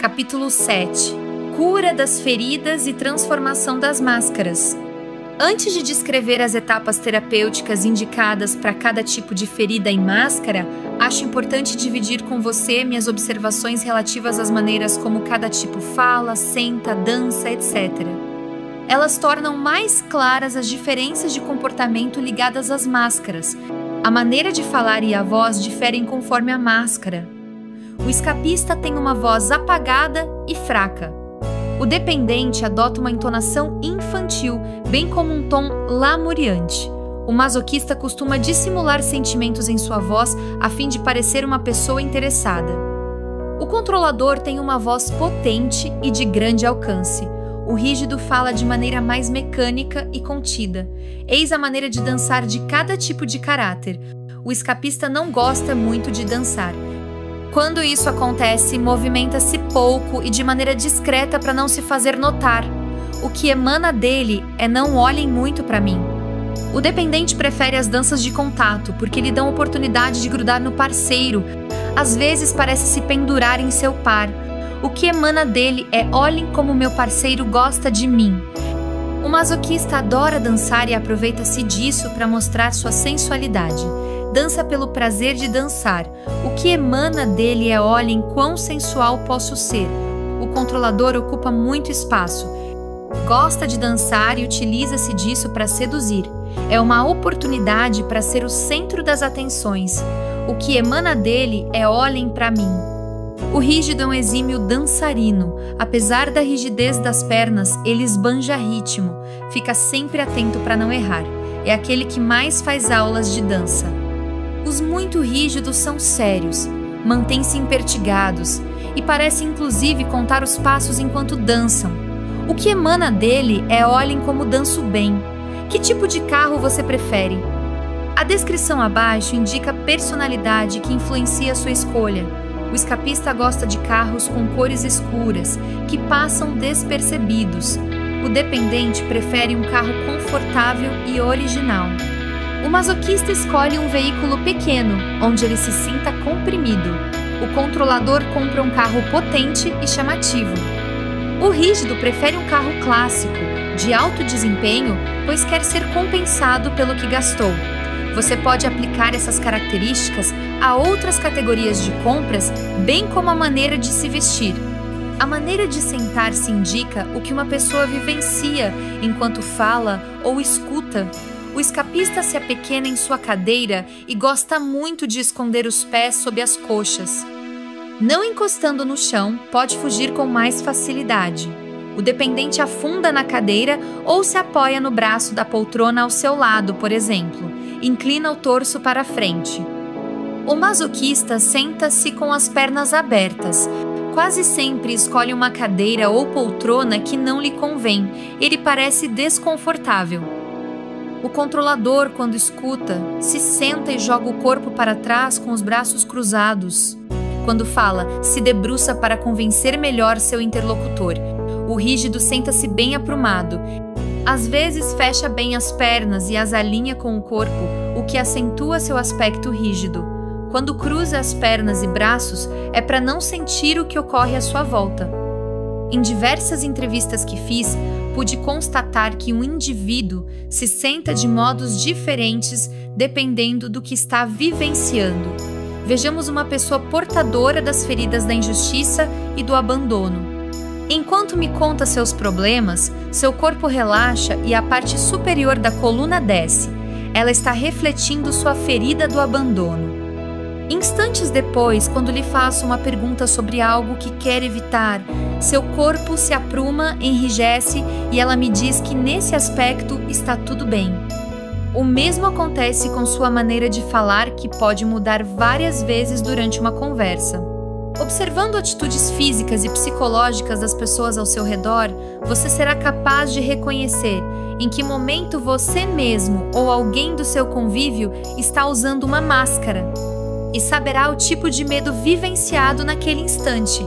Capítulo 7. Cura das feridas e transformação das máscaras. Antes de descrever as etapas terapêuticas indicadas para cada tipo de ferida e máscara, acho importante dividir com você minhas observações relativas às maneiras como cada tipo fala, senta, dança, etc. Elas tornam mais claras as diferenças de comportamento ligadas às máscaras. A maneira de falar e a voz diferem conforme a máscara. O escapista tem uma voz apagada e fraca. O dependente adota uma entonação infantil, bem como um tom lamuriante. O masoquista costuma dissimular sentimentos em sua voz a fim de parecer uma pessoa interessada. O controlador tem uma voz potente e de grande alcance. O rígido fala de maneira mais mecânica e contida. Eis a maneira de dançar de cada tipo de caráter. O escapista não gosta muito de dançar. Quando isso acontece, movimenta-se pouco e de maneira discreta para não se fazer notar. O que emana dele é não olhem muito para mim. O dependente prefere as danças de contato, porque lhe dão oportunidade de grudar no parceiro. Às vezes parece se pendurar em seu par. O que emana dele é olhem como meu parceiro gosta de mim. O masoquista adora dançar e aproveita-se disso para mostrar sua sensualidade. Dança pelo prazer de dançar. O que emana dele é olhem quão sensual posso ser. O controlador ocupa muito espaço. Gosta de dançar e utiliza-se disso para seduzir. É uma oportunidade para ser o centro das atenções. O que emana dele é olhem para mim. O rígido é um exímio dançarino. Apesar da rigidez das pernas, ele esbanja ritmo. Fica sempre atento para não errar. É aquele que mais faz aulas de dança. Os muito rígidos são sérios, mantêm-se impertigados e parecem inclusive contar os passos enquanto dançam. O que emana dele é olhem como danço bem. Que tipo de carro você prefere? A descrição abaixo indica a personalidade que influencia a sua escolha. O escapista gosta de carros com cores escuras, que passam despercebidos. O dependente prefere um carro confortável e original. O masoquista escolhe um veículo pequeno, onde ele se sinta comprimido. O controlador compra um carro potente e chamativo. O rígido prefere um carro clássico, de alto desempenho, pois quer ser compensado pelo que gastou. Você pode aplicar essas características a outras categorias de compras, bem como a maneira de se vestir. A maneira de sentar-se indica o que uma pessoa vivencia enquanto fala ou escuta. O escapista se apequena em sua cadeira e gosta muito de esconder os pés sob as coxas. Não encostando no chão, pode fugir com mais facilidade. O dependente afunda na cadeira ou se apoia no braço da poltrona ao seu lado, por exemplo. Inclina o torso para a frente. O masoquista senta-se com as pernas abertas. Quase sempre escolhe uma cadeira ou poltrona que não lhe convém. Ele parece desconfortável. O controlador, quando escuta, se senta e joga o corpo para trás com os braços cruzados. Quando fala, se debruça para convencer melhor seu interlocutor. O rígido senta-se bem aprumado. Às vezes fecha bem as pernas e as alinha com o corpo, o que acentua seu aspecto rígido. Quando cruza as pernas e braços, é para não sentir o que ocorre à sua volta. Em diversas entrevistas que fiz, pude constatar que um indivíduo se senta de modos diferentes dependendo do que está vivenciando. Vejamos uma pessoa portadora das feridas da injustiça e do abandono. Enquanto me conta seus problemas, seu corpo relaxa e a parte superior da coluna desce. Ela está refletindo sua ferida do abandono. Instantes depois, quando lhe faço uma pergunta sobre algo que quer evitar, seu corpo se apruma, enrijece e ela me diz que nesse aspecto está tudo bem. O mesmo acontece com sua maneira de falar, que pode mudar várias vezes durante uma conversa. Observando atitudes físicas e psicológicas das pessoas ao seu redor, você será capaz de reconhecer em que momento você mesmo ou alguém do seu convívio está usando uma máscara e saberá o tipo de medo vivenciado naquele instante.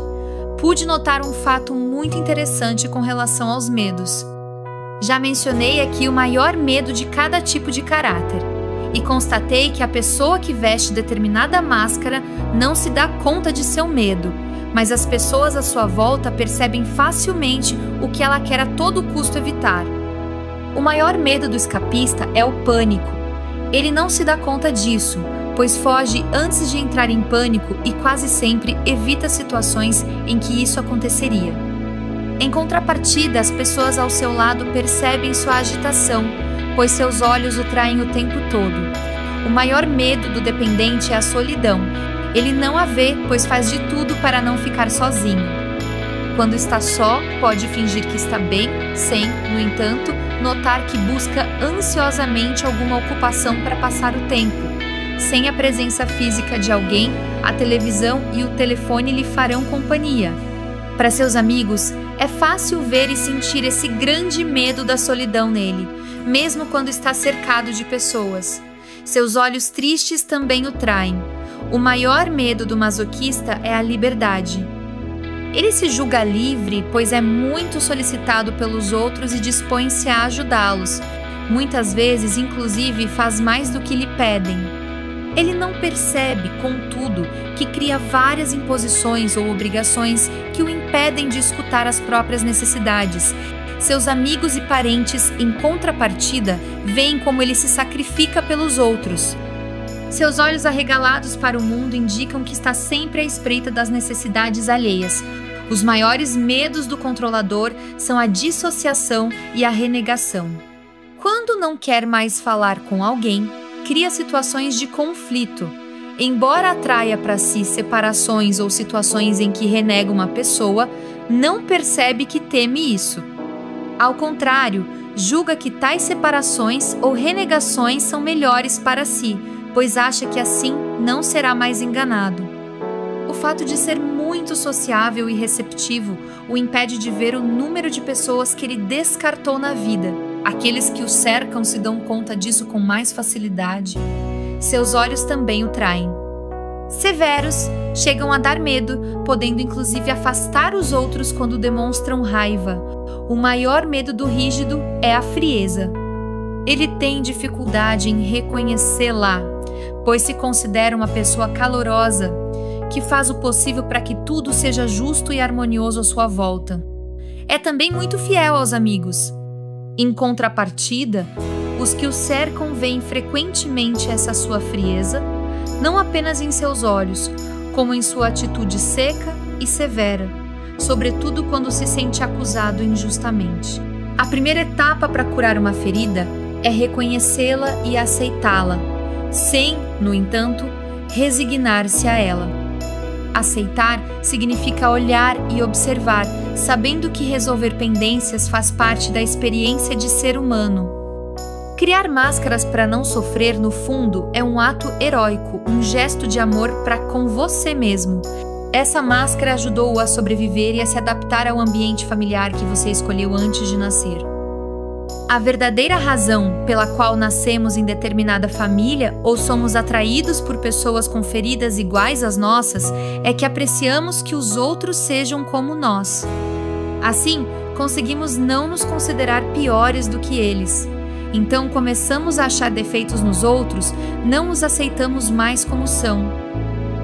Pude notar um fato muito interessante com relação aos medos. Já mencionei aqui o maior medo de cada tipo de caráter. e constatei que a pessoa que veste determinada máscara não se dá conta de seu medo, mas as pessoas à sua volta percebem facilmente o que ela quer a todo custo evitar. O maior medo do escapista é o pânico. Ele não se dá conta disso, pois foge antes de entrar em pânico e quase sempre evita situações em que isso aconteceria. Em contrapartida, as pessoas ao seu lado percebem sua agitação, pois seus olhos o traem o tempo todo. O maior medo do dependente é a solidão. Ele não a vê, pois faz de tudo para não ficar sozinho. Quando está só, pode fingir que está bem, sem, no entanto, notar que busca ansiosamente alguma ocupação para passar o tempo. Sem a presença física de alguém, a televisão e o telefone lhe farão companhia. Para seus amigos, é fácil ver e sentir esse grande medo da solidão nele, mesmo quando está cercado de pessoas. Seus olhos tristes também o traem. O maior medo do masoquista é a liberdade. Ele se julga livre, pois é muito solicitado pelos outros e dispõe-se a ajudá-los. Muitas vezes, inclusive, faz mais do que lhe pedem. Ele não percebe, contudo, que cria várias imposições ou obrigações que o impedem de escutar as próprias necessidades. Seus amigos e parentes, em contrapartida, veem como ele se sacrifica pelos outros. Seus olhos arregalados para o mundo indicam que está sempre à espreita das necessidades alheias. Os maiores medos do controlador são a dissociação e a renegação. Quando não quer mais falar com alguém, cria situações de conflito. Embora atraia para si separações ou situações em que renega uma pessoa, não percebe que teme isso. Ao contrário, julga que tais separações ou renegações são melhores para si, pois acha que assim não será mais enganado. O fato de ser muito sociável e receptivo o impede de ver o número de pessoas que ele descartou na vida. Aqueles que o cercam se dão conta disso com mais facilidade. Seus olhos também o traem. Severos chegam a dar medo, podendo inclusive afastar os outros quando demonstram raiva. O maior medo do rígido é a frieza. Ele tem dificuldade em reconhecê-la, pois se considera uma pessoa calorosa, que faz o possível para que tudo seja justo e harmonioso à sua volta. É também muito fiel aos amigos. Em contrapartida, os que o cercam veem frequentemente essa sua frieza, não apenas em seus olhos, como em sua atitude seca e severa, sobretudo quando se sente acusado injustamente. A primeira etapa para curar uma ferida é reconhecê-la e aceitá-la, sem, no entanto, resignar-se a ela. Aceitar significa olhar e observar, sabendo que resolver pendências faz parte da experiência de ser humano. Criar máscaras para não sofrer, no fundo, é um ato heróico, um gesto de amor para com você mesmo. Essa máscara ajudou-o a sobreviver e a se adaptar ao ambiente familiar que você escolheu antes de nascer. A verdadeira razão pela qual nascemos em determinada família ou somos atraídos por pessoas com feridas iguais às nossas é que apreciamos que os outros sejam como nós. Assim, conseguimos não nos considerar piores do que eles. Então começamos a achar defeitos nos outros, não os aceitamos mais como são.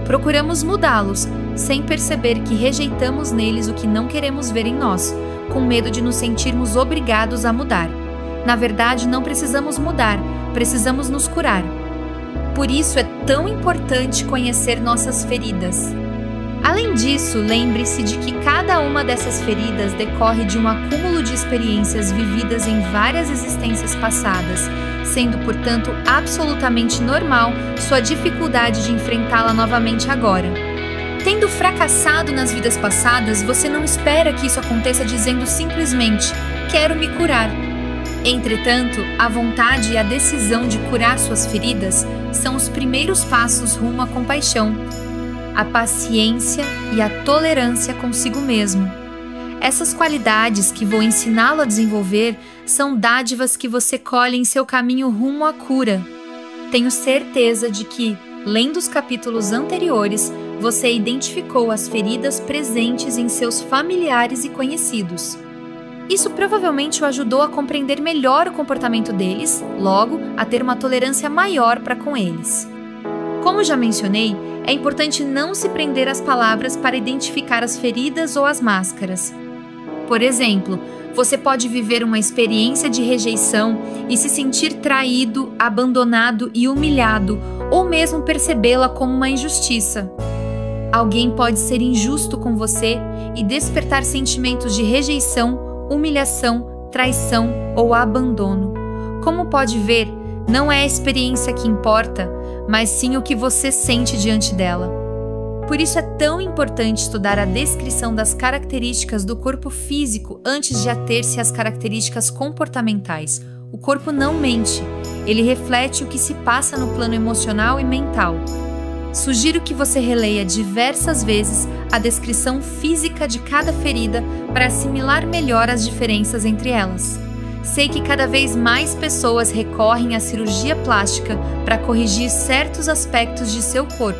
Procuramos mudá-los, sem perceber que rejeitamos neles o que não queremos ver em nós, com medo de nos sentirmos obrigados a mudar. Na verdade, não precisamos mudar, precisamos nos curar. Por isso é tão importante conhecer nossas feridas. Além disso, lembre-se de que cada uma dessas feridas decorre de um acúmulo de experiências vividas em várias existências passadas, sendo, portanto, absolutamente normal sua dificuldade de enfrentá-la novamente agora. Tendo fracassado nas vidas passadas, você não espera que isso aconteça dizendo simplesmente: quero me curar. Entretanto, a vontade e a decisão de curar suas feridas são os primeiros passos rumo à compaixão, a paciência e a tolerância consigo mesmo. Essas qualidades que vou ensiná-lo a desenvolver são dádivas que você colhe em seu caminho rumo à cura. Tenho certeza de que, lendo os capítulos anteriores, você identificou as feridas presentes em seus familiares e conhecidos. Isso provavelmente o ajudou a compreender melhor o comportamento deles, logo, a ter uma tolerância maior para com eles. Como já mencionei, é importante não se prender às palavras para identificar as feridas ou as máscaras. Por exemplo, você pode viver uma experiência de rejeição e se sentir traído, abandonado e humilhado, ou mesmo percebê-la como uma injustiça. Alguém pode ser injusto com você e despertar sentimentos de rejeição, humilhação, traição ou abandono. Como pode ver, não é a experiência que importa, mas sim o que você sente diante dela. Por isso é tão importante estudar a descrição das características do corpo físico antes de ater-se às características comportamentais. O corpo não mente, ele reflete o que se passa no plano emocional e mental. Sugiro que você releia diversas vezes a descrição física de cada ferida para assimilar melhor as diferenças entre elas. Sei que cada vez mais pessoas recorrem à cirurgia plástica para corrigir certos aspectos de seu corpo.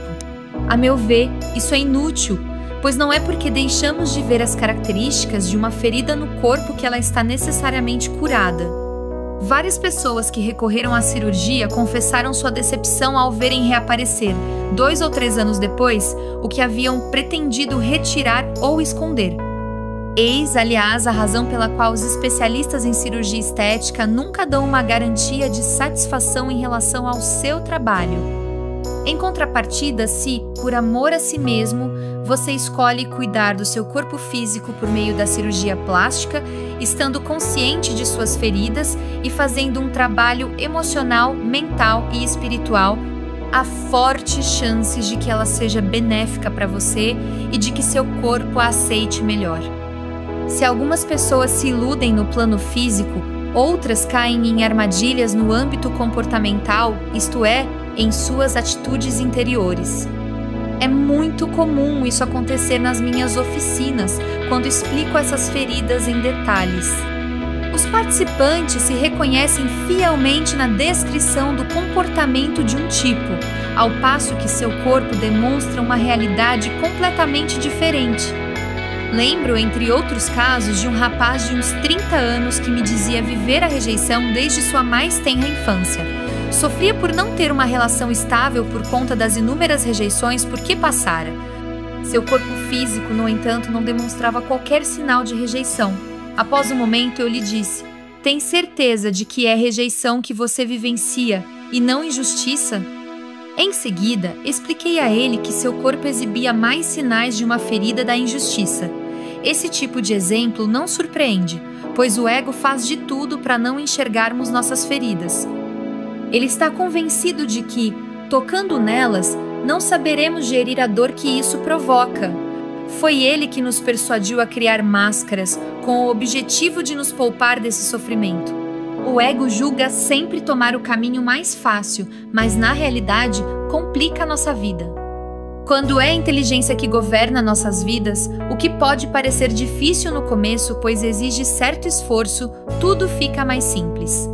A meu ver, isso é inútil, pois não é porque deixamos de ver as características de uma ferida no corpo que ela está necessariamente curada. Várias pessoas que recorreram à cirurgia confessaram sua decepção ao verem reaparecer, 2 ou 3 anos depois, o que haviam pretendido retirar ou esconder. Eis, aliás, a razão pela qual os especialistas em cirurgia estética nunca dão uma garantia de satisfação em relação ao seu trabalho. Em contrapartida, se, por amor a si mesmo, você escolhe cuidar do seu corpo físico por meio da cirurgia plástica, estando consciente de suas feridas e fazendo um trabalho emocional, mental e espiritual, há fortes chances de que ela seja benéfica para você e de que seu corpo a aceite melhor. Se algumas pessoas se iludem no plano físico, outras caem em armadilhas no âmbito comportamental, isto é, em suas atitudes interiores. É muito comum isso acontecer nas minhas oficinas, quando explico essas feridas em detalhes. Os participantes se reconhecem fielmente na descrição do comportamento de um tipo, ao passo que seu corpo demonstra uma realidade completamente diferente. Lembro, entre outros casos, de um rapaz de uns 30 anos que me dizia viver a rejeição desde sua mais tenra infância. Sofria por não ter uma relação estável por conta das inúmeras rejeições por que passara. Seu corpo físico, no entanto, não demonstrava qualquer sinal de rejeição. Após um momento, eu lhe disse: "Tem certeza de que é rejeição que você vivencia e não injustiça?" Em seguida, expliquei a ele que seu corpo exibia mais sinais de uma ferida da injustiça. Esse tipo de exemplo não surpreende, pois o ego faz de tudo para não enxergarmos nossas feridas. Ele está convencido de que, tocando nelas, não saberemos gerir a dor que isso provoca. Foi ele que nos persuadiu a criar máscaras com o objetivo de nos poupar desse sofrimento. O ego julga sempre tomar o caminho mais fácil, mas na realidade complica a nossa vida. Quando é a inteligência que governa nossas vidas, o que pode parecer difícil no começo, pois exige certo esforço, tudo fica mais simples.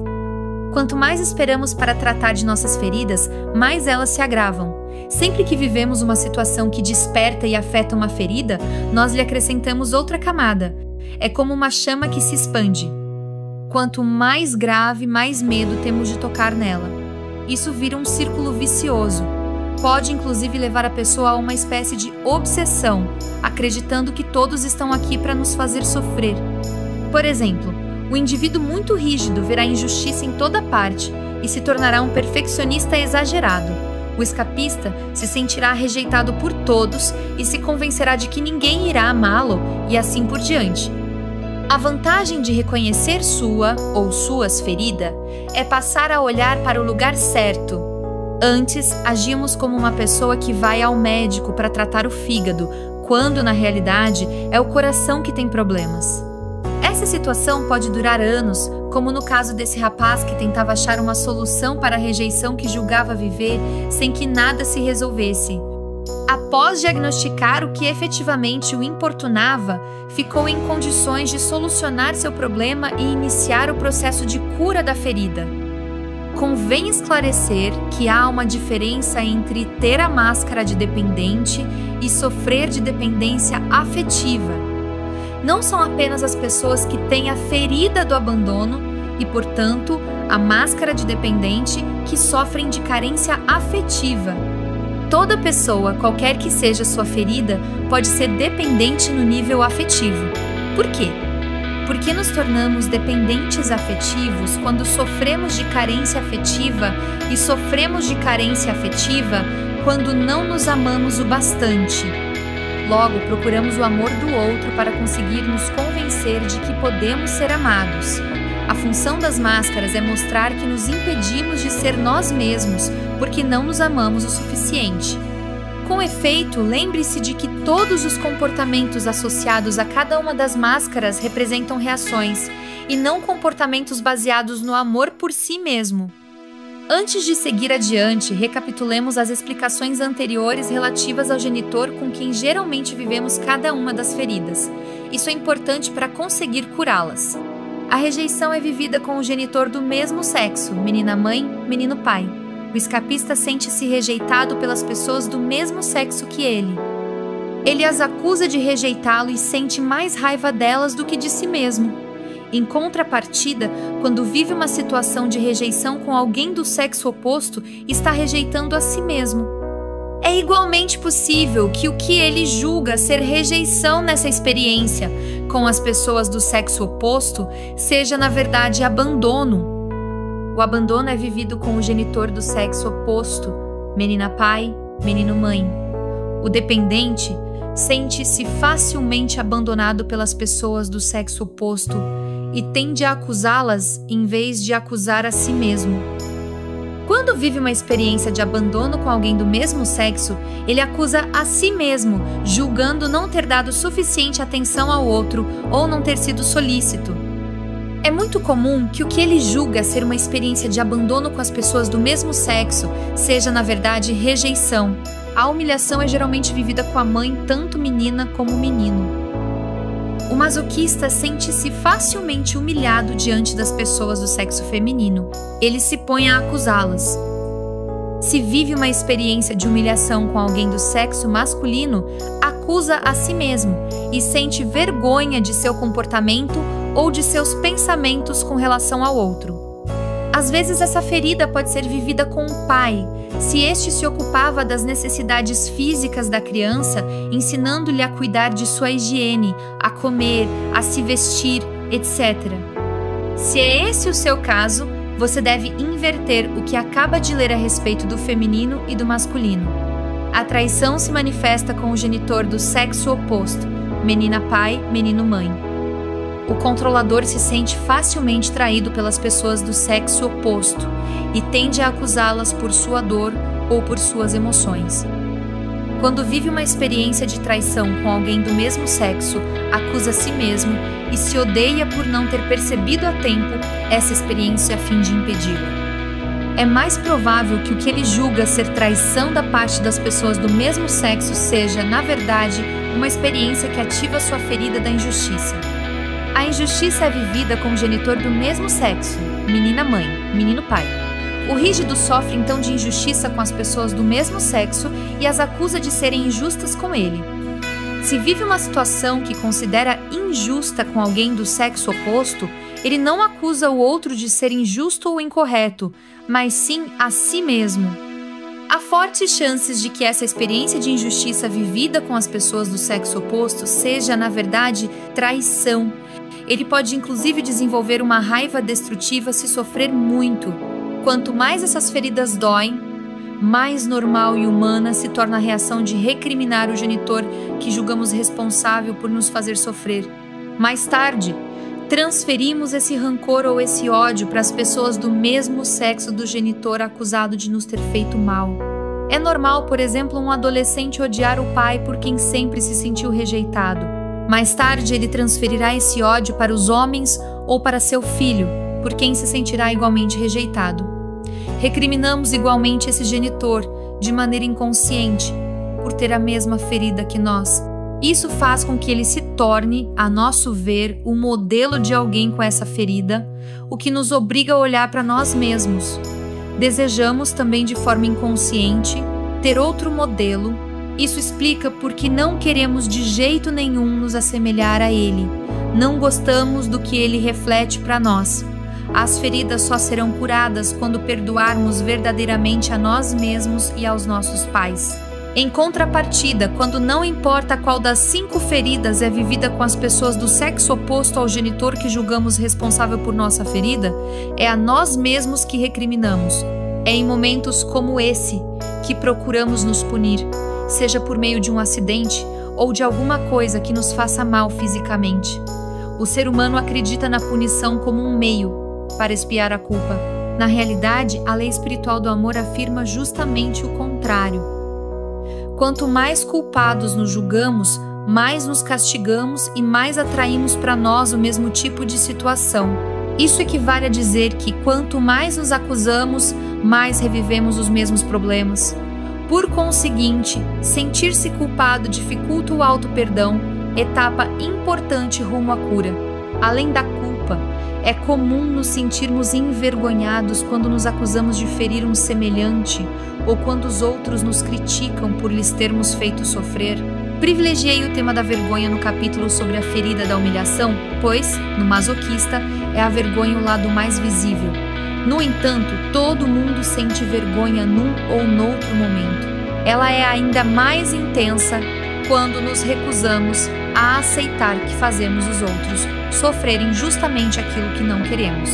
Quanto mais esperamos para tratar de nossas feridas, mais elas se agravam. Sempre que vivemos uma situação que desperta e afeta uma ferida, nós lhe acrescentamos outra camada. É como uma chama que se expande. Quanto mais grave, mais medo temos de tocar nela. Isso vira um círculo vicioso. Pode inclusive levar a pessoa a uma espécie de obsessão, acreditando que todos estão aqui para nos fazer sofrer. Por exemplo, o indivíduo muito rígido verá injustiça em toda parte e se tornará um perfeccionista exagerado. O escapista se sentirá rejeitado por todos e se convencerá de que ninguém irá amá-lo e assim por diante. A vantagem de reconhecer sua ou suas feridas é passar a olhar para o lugar certo. Antes, agimos como uma pessoa que vai ao médico para tratar o fígado, quando na realidade é o coração que tem problemas. Essa situação pode durar anos, como no caso desse rapaz que tentava achar uma solução para a rejeição que julgava viver sem que nada se resolvesse. Após diagnosticar o que efetivamente o importunava, ficou em condições de solucionar seu problema e iniciar o processo de cura da ferida. Convém esclarecer que há uma diferença entre ter a máscara de dependente e sofrer de dependência afetiva. não são apenas as pessoas que têm a ferida do abandono e, portanto, a máscara de dependente que sofrem de carência afetiva. Toda pessoa, qualquer que seja sua ferida, pode ser dependente no nível afetivo. Por quê? Porque nos tornamos dependentes afetivos quando sofremos de carência afetiva e sofremos de carência afetiva quando não nos amamos o bastante. Logo, procuramos o amor do outro para conseguir nos convencer de que podemos ser amados. A função das máscaras é mostrar que nos impedimos de ser nós mesmos porque não nos amamos o suficiente. Com efeito, lembre-se de que todos os comportamentos associados a cada uma das máscaras representam reações, e não comportamentos baseados no amor por si mesmo. Antes de seguir adiante, recapitulemos as explicações anteriores relativas ao genitor com quem geralmente vivemos cada uma das feridas. Isso é importante para conseguir curá-las. A rejeição é vivida com o genitor do mesmo sexo, menina-mãe, menino-pai. O escapista sente-se rejeitado pelas pessoas do mesmo sexo que ele. Ele as acusa de rejeitá-lo e sente mais raiva delas do que de si mesmo. Em contrapartida, quando vive uma situação de rejeição com alguém do sexo oposto, está rejeitando a si mesmo. É igualmente possível que o que ele julga ser rejeição nessa experiência com as pessoas do sexo oposto seja, na verdade, abandono. O abandono é vivido com o genitor do sexo oposto, menina-pai, menino-mãe. O dependente sente-se facilmente abandonado pelas pessoas do sexo oposto e tende a acusá-las em vez de acusar a si mesmo. Quando vive uma experiência de abandono com alguém do mesmo sexo, ele acusa a si mesmo, julgando não ter dado suficiente atenção ao outro ou não ter sido solícito. É muito comum que o que ele julga ser uma experiência de abandono com as pessoas do mesmo sexo seja, na verdade, rejeição. A humilhação é geralmente vivida com a mãe, tanto menina como menino. O masoquista sente-se facilmente humilhado diante das pessoas do sexo feminino. Ele se põe a acusá-las. Se vive uma experiência de humilhação com alguém do sexo masculino, acusa a si mesmo e sente vergonha de seu comportamento ou de seus pensamentos com relação ao outro. Às vezes essa ferida pode ser vivida com o pai, se este se ocupava das necessidades físicas da criança, ensinando-lhe a cuidar de sua higiene, a comer, a se vestir, etc. Se é esse o seu caso, você deve inverter o que acaba de ler a respeito do feminino e do masculino. A traição se manifesta com o genitor do sexo oposto, menina-pai, menino-mãe. O controlador se sente facilmente traído pelas pessoas do sexo oposto e tende a acusá-las por sua dor ou por suas emoções. Quando vive uma experiência de traição com alguém do mesmo sexo, acusa a si mesmo e se odeia por não ter percebido a tempo essa experiência a fim de impedi-la. É mais provável que o que ele julga ser traição da parte das pessoas do mesmo sexo seja, na verdade, uma experiência que ativa sua ferida da injustiça. A injustiça é vivida com o genitor do mesmo sexo, menina-mãe, menino-pai. O rígido sofre então de injustiça com as pessoas do mesmo sexo e as acusa de serem injustas com ele. Se vive uma situação que considera injusta com alguém do sexo oposto, ele não acusa o outro de ser injusto ou incorreto, mas sim a si mesmo. Há fortes chances de que essa experiência de injustiça vivida com as pessoas do sexo oposto seja, na verdade, traição. Ele pode inclusive desenvolver uma raiva destrutiva se sofrer muito. Quanto mais essas feridas doem, mais normal e humana se torna a reação de recriminar o genitor que julgamos responsável por nos fazer sofrer. Mais tarde, transferimos esse rancor ou esse ódio para as pessoas do mesmo sexo do genitor acusado de nos ter feito mal. É normal, por exemplo, um adolescente odiar o pai por quem sempre se sentiu rejeitado. Mais tarde, ele transferirá esse ódio para os homens ou para seu filho, por quem se sentirá igualmente rejeitado. Recriminamos igualmente esse genitor, de maneira inconsciente, por ter a mesma ferida que nós. Isso faz com que ele se torne, a nosso ver, o modelo de alguém com essa ferida, o que nos obriga a olhar para nós mesmos. Desejamos também de forma inconsciente ter outro modelo Isso explica porque não queremos de jeito nenhum nos assemelhar a Ele. Não gostamos do que Ele reflete para nós. As feridas só serão curadas quando perdoarmos verdadeiramente a nós mesmos e aos nossos pais. Em contrapartida, quando não importa qual das 5 feridas é vivida com as pessoas do sexo oposto ao genitor que julgamos responsável por nossa ferida, é a nós mesmos que recriminamos. É em momentos como esse que procuramos nos punir, seja por meio de um acidente ou de alguma coisa que nos faça mal fisicamente. O ser humano acredita na punição como um meio para expiar a culpa. Na realidade, a lei espiritual do amor afirma justamente o contrário. Quanto mais culpados nos julgamos, mais nos castigamos e mais atraímos para nós o mesmo tipo de situação. Isso equivale a dizer que quanto mais nos acusamos, mais revivemos os mesmos problemas. Por conseguinte, sentir-se culpado dificulta o auto-perdão, etapa importante rumo à cura. Além da culpa, é comum nos sentirmos envergonhados quando nos acusamos de ferir um semelhante ou quando os outros nos criticam por lhes termos feito sofrer. Privilegiei o tema da vergonha no capítulo sobre a ferida da humilhação, pois, no masoquista, é a vergonha o lado mais visível. No entanto, todo mundo sente vergonha num ou noutro momento. Ela é ainda mais intensa quando nos recusamos a aceitar que fazemos os outros sofrerem justamente aquilo que não queremos.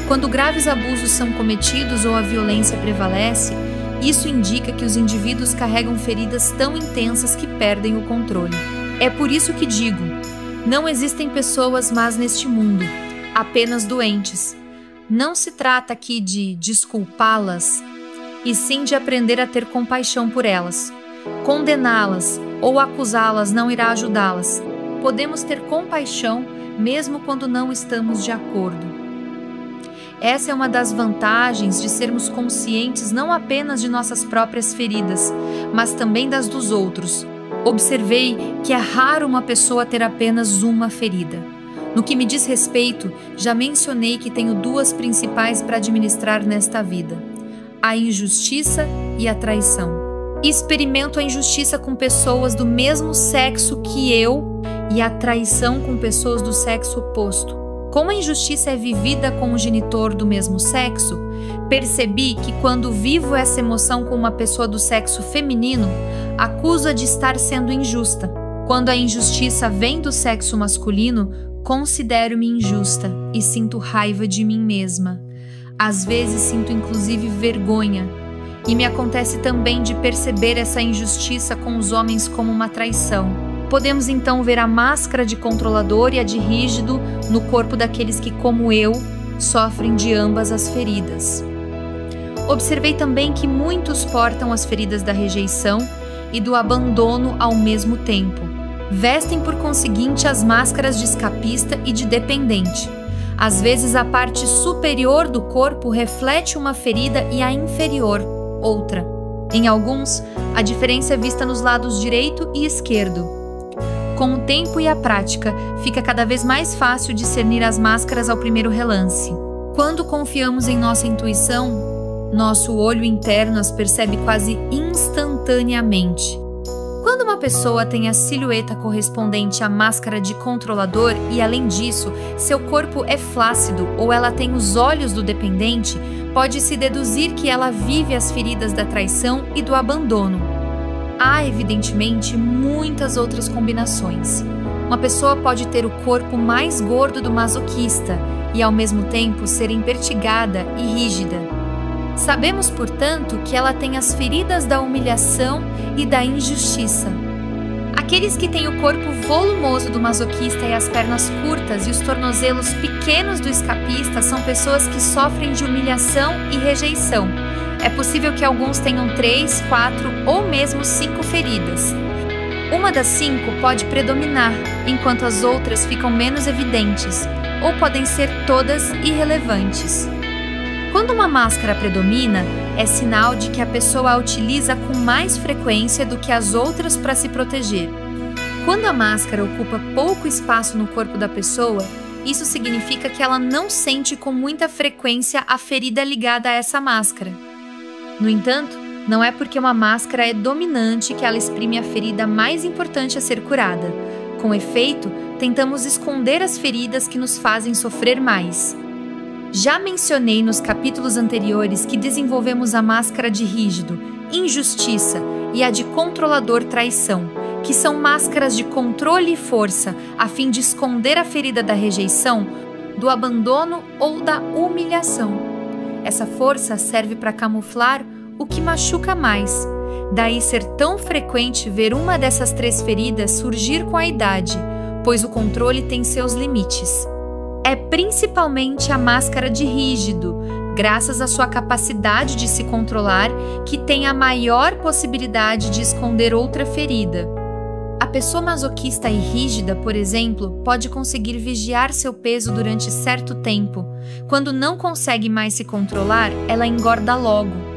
Quando graves abusos são cometidos ou a violência prevalece, isso indica que os indivíduos carregam feridas tão intensas que perdem o controle. É por isso que digo, não existem pessoas más neste mundo, apenas doentes. Não se trata aqui de desculpá-las, e sim de aprender a ter compaixão por elas. Condená-las ou acusá-las não irá ajudá-las. Podemos ter compaixão mesmo quando não estamos de acordo. Essa é uma das vantagens de sermos conscientes não apenas de nossas próprias feridas, mas também das dos outros. Observei que é raro uma pessoa ter apenas uma ferida. No que me diz respeito, já mencionei que tenho 2 principais para administrar nesta vida: a injustiça e a traição. Experimento a injustiça com pessoas do mesmo sexo que eu e a traição com pessoas do sexo oposto. Como a injustiça é vivida com o genitor do mesmo sexo, percebi que quando vivo essa emoção com uma pessoa do sexo feminino, acuso-a de estar sendo injusta. Quando a injustiça vem do sexo masculino, considero-me injusta e sinto raiva de mim mesma. Às vezes sinto inclusive vergonha. E me acontece também de perceber essa injustiça com os homens como uma traição. Podemos então ver a máscara de controlador e a de rígido no corpo daqueles que, como eu, sofrem de ambas as feridas. Observei também que muitos portam as feridas da rejeição e do abandono ao mesmo tempo. Vestem, por conseguinte, as máscaras de escapista e de dependente. Às vezes, a parte superior do corpo reflete uma ferida e a inferior, outra. Em alguns, a diferença é vista nos lados direito e esquerdo. Com o tempo e a prática, fica cada vez mais fácil discernir as máscaras ao primeiro relance. Quando confiamos em nossa intuição, nosso olho interno as percebe quase instantaneamente. Quando uma pessoa tem a silhueta correspondente à máscara de controlador e, além disso, seu corpo é flácido ou ela tem os olhos do dependente, pode-se deduzir que ela vive as feridas da traição e do abandono. Há, evidentemente, muitas outras combinações. Uma pessoa pode ter o corpo mais gordo do masoquista e, ao mesmo tempo, ser empertigada e rígida. Sabemos, portanto, que ela tem as feridas da humilhação e da injustiça. Aqueles que têm o corpo volumoso do masoquista e as pernas curtas e os tornozelos pequenos do escapista são pessoas que sofrem de humilhação e rejeição. É possível que alguns tenham 3, 4 ou mesmo 5 feridas. Uma das 5 pode predominar, enquanto as outras ficam menos evidentes, ou podem ser todas irrelevantes. Quando uma máscara predomina, é sinal de que a pessoa a utiliza com mais frequência do que as outras para se proteger. Quando a máscara ocupa pouco espaço no corpo da pessoa, isso significa que ela não sente com muita frequência a ferida ligada a essa máscara. No entanto, Não é porque uma máscara é dominante que ela exprime a ferida mais importante a ser curada. Com efeito, tentamos esconder as feridas que nos fazem sofrer mais. Já mencionei nos capítulos anteriores que desenvolvemos a máscara de rígido, injustiça, e a de controlador, traição, que são máscaras de controle e força, a fim de esconder a ferida da rejeição, do abandono ou da humilhação. Essa força serve para camuflar o que machuca mais. Daí ser tão frequente ver uma dessas três feridas surgir com a idade, pois o controle tem seus limites. É principalmente a máscara de rígido, graças à sua capacidade de se controlar, que tem a maior possibilidade de esconder outra ferida. A pessoa masoquista e rígida, por exemplo, pode conseguir vigiar seu peso durante certo tempo. Quando não consegue mais se controlar, ela engorda logo.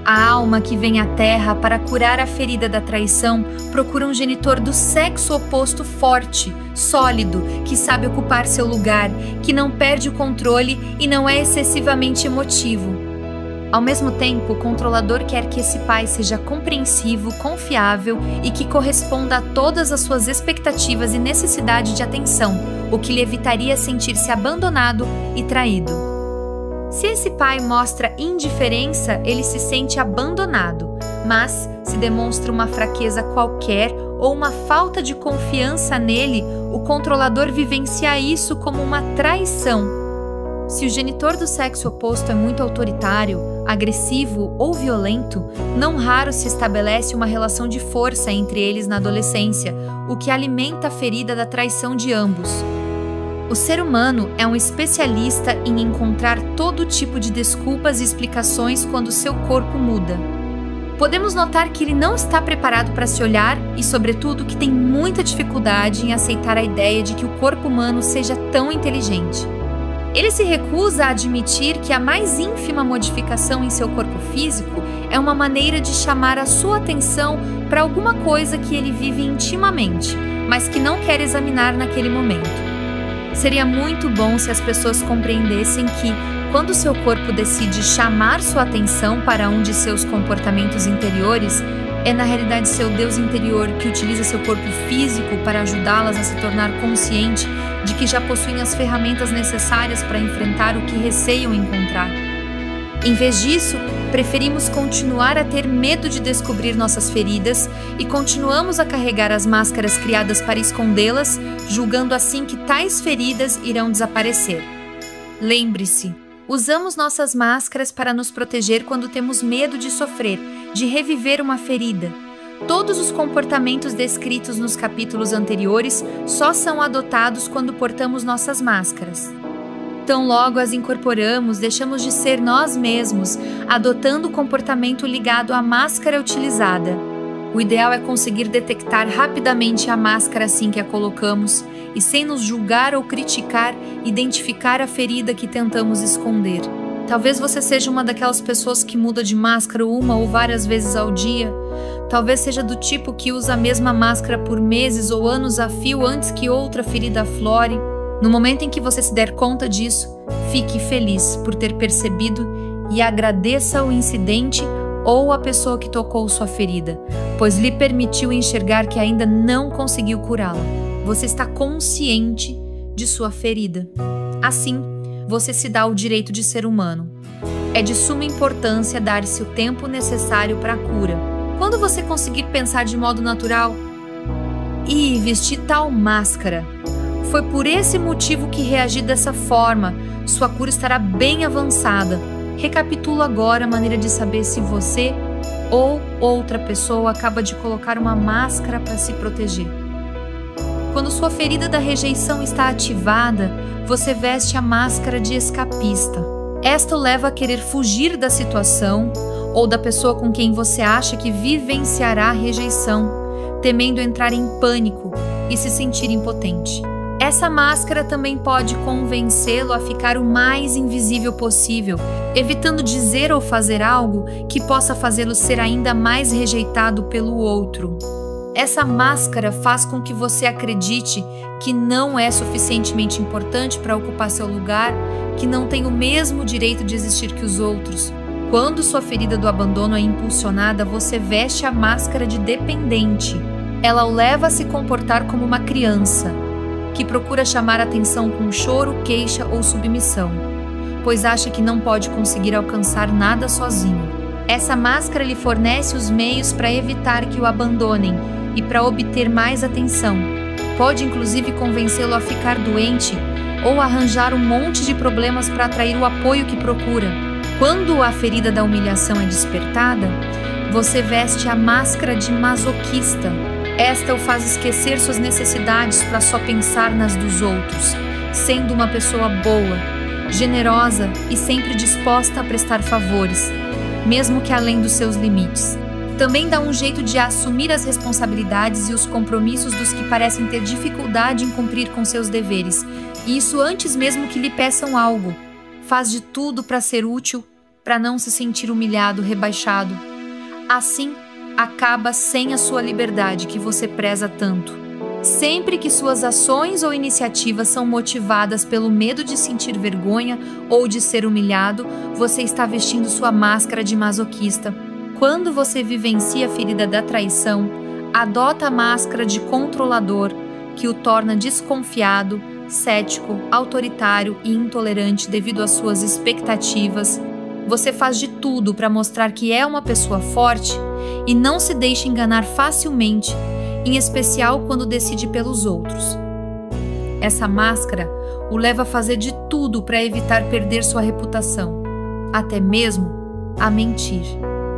A alma que vem à Terra para curar a ferida da traição procura um genitor do sexo oposto forte, sólido, que sabe ocupar seu lugar, que não perde o controle e não é excessivamente emotivo. Ao mesmo tempo, o controlador quer que esse pai seja compreensivo, confiável e que corresponda a todas as suas expectativas e necessidade de atenção, o que lhe evitaria sentir-se abandonado e traído. Se esse pai mostra indiferença, ele se sente abandonado, mas se demonstra uma fraqueza qualquer ou uma falta de confiança nele, o controlador vivencia isso como uma traição. Se o genitor do sexo oposto é muito autoritário, agressivo ou violento, não raro se estabelece uma relação de força entre eles na adolescência, o que alimenta a ferida da traição de ambos. O ser humano é um especialista em encontrar todo tipo de desculpas e explicações quando seu corpo muda. Podemos notar que ele não está preparado para se olhar e, sobretudo, que tem muita dificuldade em aceitar a ideia de que o corpo humano seja tão inteligente. Ele se recusa a admitir que a mais ínfima modificação em seu corpo físico é uma maneira de chamar a sua atenção para alguma coisa que ele vive intimamente, mas que não quer examinar naquele momento. Seria muito bom se as pessoas compreendessem que, quando seu corpo decide chamar sua atenção para um de seus comportamentos interiores, é na realidade seu Deus interior que utiliza seu corpo físico para ajudá-las a se tornar consciente de que já possuem as ferramentas necessárias para enfrentar o que receiam encontrar. Em vez disso, preferimos continuar a ter medo de descobrir nossas feridas e continuamos a carregar as máscaras criadas para escondê-las, julgando assim que tais feridas irão desaparecer. Lembre-se, usamos nossas máscaras para nos proteger quando temos medo de sofrer, de reviver uma ferida. Todos os comportamentos descritos nos capítulos anteriores só são adotados quando portamos nossas máscaras. Tão logo as incorporamos, deixamos de ser nós mesmos, adotando o comportamento ligado à máscara utilizada. O ideal é conseguir detectar rapidamente a máscara assim que a colocamos e, sem nos julgar ou criticar, identificar a ferida que tentamos esconder. Talvez você seja uma daquelas pessoas que muda de máscara uma ou várias vezes ao dia. Talvez seja do tipo que usa a mesma máscara por meses ou anos a fio antes que outra ferida aflore. No momento em que você se der conta disso, fique feliz por ter percebido e agradeça o incidente ou a pessoa que tocou sua ferida, pois lhe permitiu enxergar que ainda não conseguiu curá-la. Você está consciente de sua ferida. Assim, você se dá o direito de ser humano. É de suma importância dar-se o tempo necessário para a cura. Quando você conseguir pensar de modo natural, e vestir tal máscara, foi por esse motivo que reagi dessa forma, sua cura estará bem avançada. Recapitulo agora a maneira de saber se você ou outra pessoa acaba de colocar uma máscara para se proteger. Quando sua ferida da rejeição está ativada, você veste a máscara de escapista. Esta o leva a querer fugir da situação ou da pessoa com quem você acha que vivenciará a rejeição, temendo entrar em pânico e se sentir impotente. Essa máscara também pode convencê-lo a ficar o mais invisível possível, evitando dizer ou fazer algo que possa fazê-lo ser ainda mais rejeitado pelo outro. Essa máscara faz com que você acredite que não é suficientemente importante para ocupar seu lugar, que não tem o mesmo direito de existir que os outros, Quando sua ferida do abandono é impulsionada, você veste a máscara de dependente. Ela o leva a se comportar como uma criança, que procura chamar atenção com choro, queixa ou submissão, pois acha que não pode conseguir alcançar nada sozinho. Essa máscara lhe fornece os meios para evitar que o abandonem e para obter mais atenção. Pode inclusive convencê-lo a ficar doente ou arranjar um monte de problemas para atrair o apoio que procura. Quando a ferida da humilhação é despertada, você veste a máscara de masoquista. Esta o faz esquecer suas necessidades para só pensar nas dos outros, sendo uma pessoa boa, generosa e sempre disposta a prestar favores, mesmo que além dos seus limites. Também dá um jeito de assumir as responsabilidades e os compromissos dos que parecem ter dificuldade em cumprir com seus deveres, e isso antes mesmo que lhe peçam algo. Faz de tudo para ser útil, para não se sentir humilhado, rebaixado. Assim, acaba sem a sua liberdade que você preza tanto. Sempre que suas ações ou iniciativas são motivadas pelo medo de sentir vergonha ou de ser humilhado, você está vestindo sua máscara de masoquista. Quando você vivencia a ferida da traição, adota a máscara de controlador, que o torna desconfiado, cético, autoritário e intolerante devido às suas expectativas. Você faz de tudo para mostrar que é uma pessoa forte e não se deixa enganar facilmente, em especial quando decide pelos outros. Essa máscara o leva a fazer de tudo para evitar perder sua reputação, até mesmo a mentir.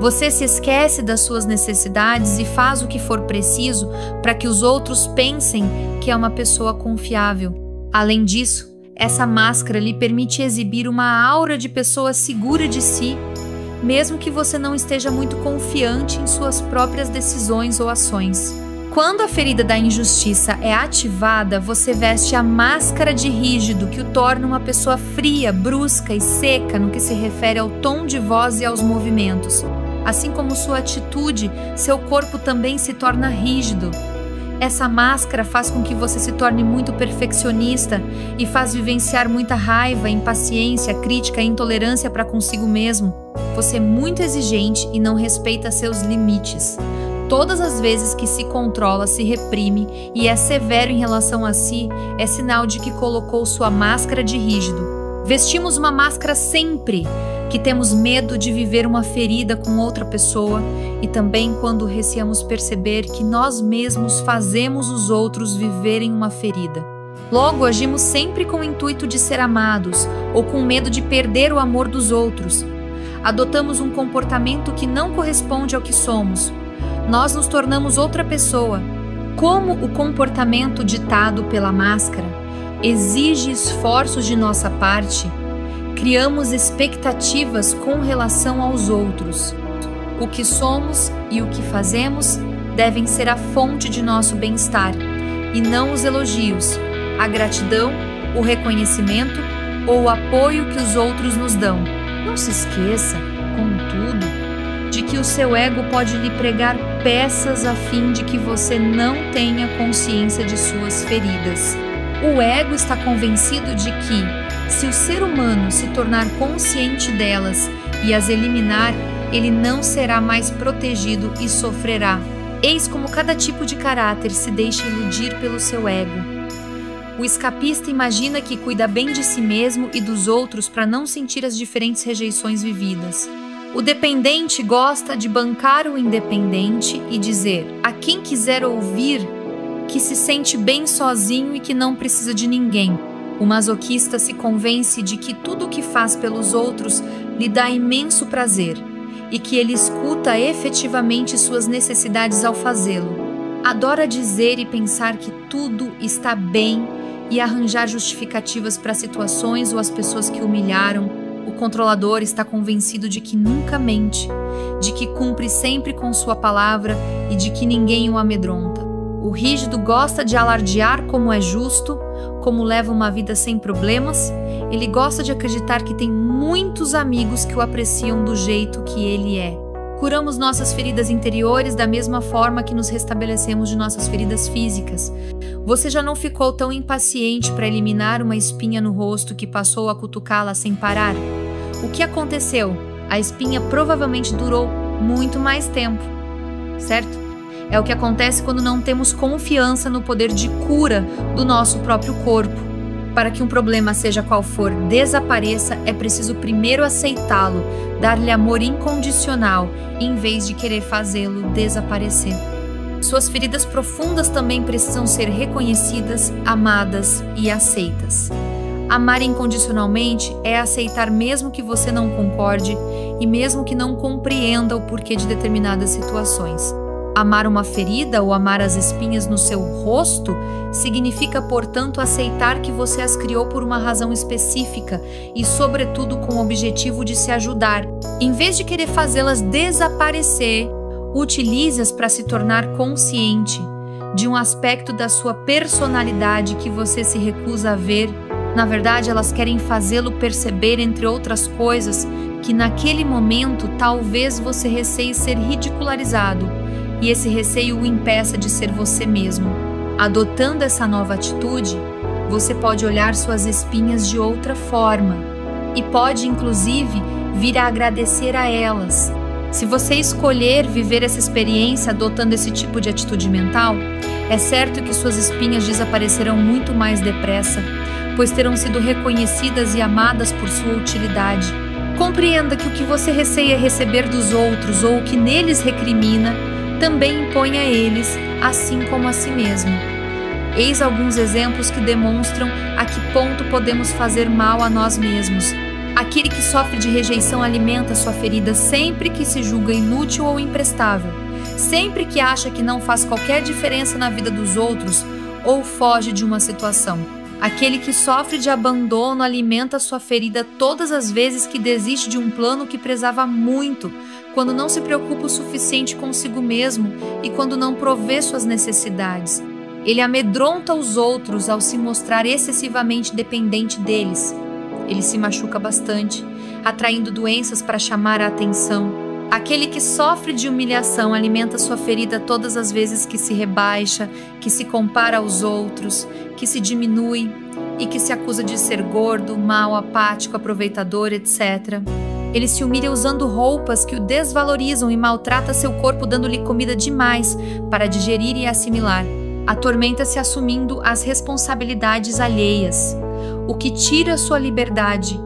Você se esquece das suas necessidades e faz o que for preciso para que os outros pensem que é uma pessoa confiável. Além disso, essa máscara lhe permite exibir uma aura de pessoa segura de si, mesmo que você não esteja muito confiante em suas próprias decisões ou ações. Quando a ferida da injustiça é ativada, você veste a máscara de rígido, que o torna uma pessoa fria, brusca e seca no que se refere ao tom de voz e aos movimentos. Assim como sua atitude, seu corpo também se torna rígido. Essa máscara faz com que você se torne muito perfeccionista e faz vivenciar muita raiva, impaciência, crítica e intolerância para consigo mesmo. Você é muito exigente e não respeita seus limites. Todas as vezes que se controla, se reprime e é severo em relação a si, é sinal de que colocou sua máscara de rígido. Vestimos uma máscara sempre que temos medo de viver uma ferida com outra pessoa e também quando receamos perceber que nós mesmos fazemos os outros viverem uma ferida. Logo, agimos sempre com o intuito de ser amados ou com medo de perder o amor dos outros. Adotamos um comportamento que não corresponde ao que somos. Nós nos tornamos outra pessoa. Como o comportamento ditado pela máscara exige esforços de nossa parte, criamos expectativas com relação aos outros. O que somos e o que fazemos devem ser a fonte de nosso bem-estar, e não os elogios, a gratidão, o reconhecimento ou o apoio que os outros nos dão. Não se esqueça, contudo, de que o seu ego pode lhe pregar peças a fim de que você não tenha consciência de suas feridas. O ego está convencido de que, se o ser humano se tornar consciente delas e as eliminar, ele não será mais protegido e sofrerá. Eis como cada tipo de caráter se deixa iludir pelo seu ego. O escapista imagina que cuida bem de si mesmo e dos outros para não sentir as diferentes rejeições vividas. O dependente gosta de bancar o independente e dizer a quem quiser ouvir que se sente bem sozinho e que não precisa de ninguém. O masoquista se convence de que tudo o que faz pelos outros lhe dá imenso prazer e que ele escuta efetivamente suas necessidades ao fazê-lo. Adora dizer e pensar que tudo está bem e arranjar justificativas para situações ou as pessoas que o humilharam. O controlador está convencido de que nunca mente, de que cumpre sempre com sua palavra e de que ninguém o amedronta. O rígido gosta de alardear como é justo, como leva uma vida sem problemas. Ele gosta de acreditar que tem muitos amigos que o apreciam do jeito que ele é. Curamos nossas feridas interiores da mesma forma que nos restabelecemos de nossas feridas físicas. Você já não ficou tão impaciente para eliminar uma espinha no rosto que passou a cutucá-la sem parar? O que aconteceu? a espinha provavelmente durou muito mais tempo, certo? É o que acontece quando não temos confiança no poder de cura do nosso próprio corpo. Para que um problema, seja qual for, desapareça, é preciso primeiro aceitá-lo, dar-lhe amor incondicional, em vez de querer fazê-lo desaparecer. Suas feridas profundas também precisam ser reconhecidas, amadas e aceitas. Amar incondicionalmente é aceitar mesmo que você não concorde e mesmo que não compreenda o porquê de determinadas situações. Amar uma ferida ou amar as espinhas no seu rosto significa, portanto, aceitar que você as criou por uma razão específica e, sobretudo, com o objetivo de se ajudar. Em vez de querer fazê-las desaparecer, utilize-as para se tornar consciente de um aspecto da sua personalidade que você se recusa a ver. Na verdade, elas querem fazê-lo perceber, entre outras coisas, que naquele momento talvez você receie ser ridicularizado e esse receio o impeça de ser você mesmo. Adotando essa nova atitude, você pode olhar suas espinhas de outra forma e pode, inclusive, vir a agradecer a elas. Se você escolher viver essa experiência adotando esse tipo de atitude mental, é certo que suas espinhas desaparecerão muito mais depressa, pois terão sido reconhecidas e amadas por sua utilidade. Compreenda que o que você receia receber dos outros ou o que neles recrimina também impõe a eles, assim como a si mesmo. Eis alguns exemplos que demonstram a que ponto podemos fazer mal a nós mesmos. Aquele que sofre de rejeição alimenta sua ferida sempre que se julga inútil ou imprestável, sempre que acha que não faz qualquer diferença na vida dos outros ou foge de uma situação. Aquele que sofre de abandono alimenta sua ferida todas as vezes que desiste de um plano que prezava muito, quando não se preocupa o suficiente consigo mesmo e quando não provê suas necessidades. Ele amedronta os outros ao se mostrar excessivamente dependente deles. Ele se machuca bastante, atraindo doenças para chamar a atenção. Aquele que sofre de humilhação alimenta sua ferida todas as vezes que se rebaixa, que se compara aos outros, que se diminui e que se acusa de ser gordo, mau, apático, aproveitador, etc. Ele se humilha usando roupas que o desvalorizam e maltrata seu corpo dando-lhe comida demais para digerir e assimilar. Atormenta-se assumindo as responsabilidades alheias, o que tira sua liberdade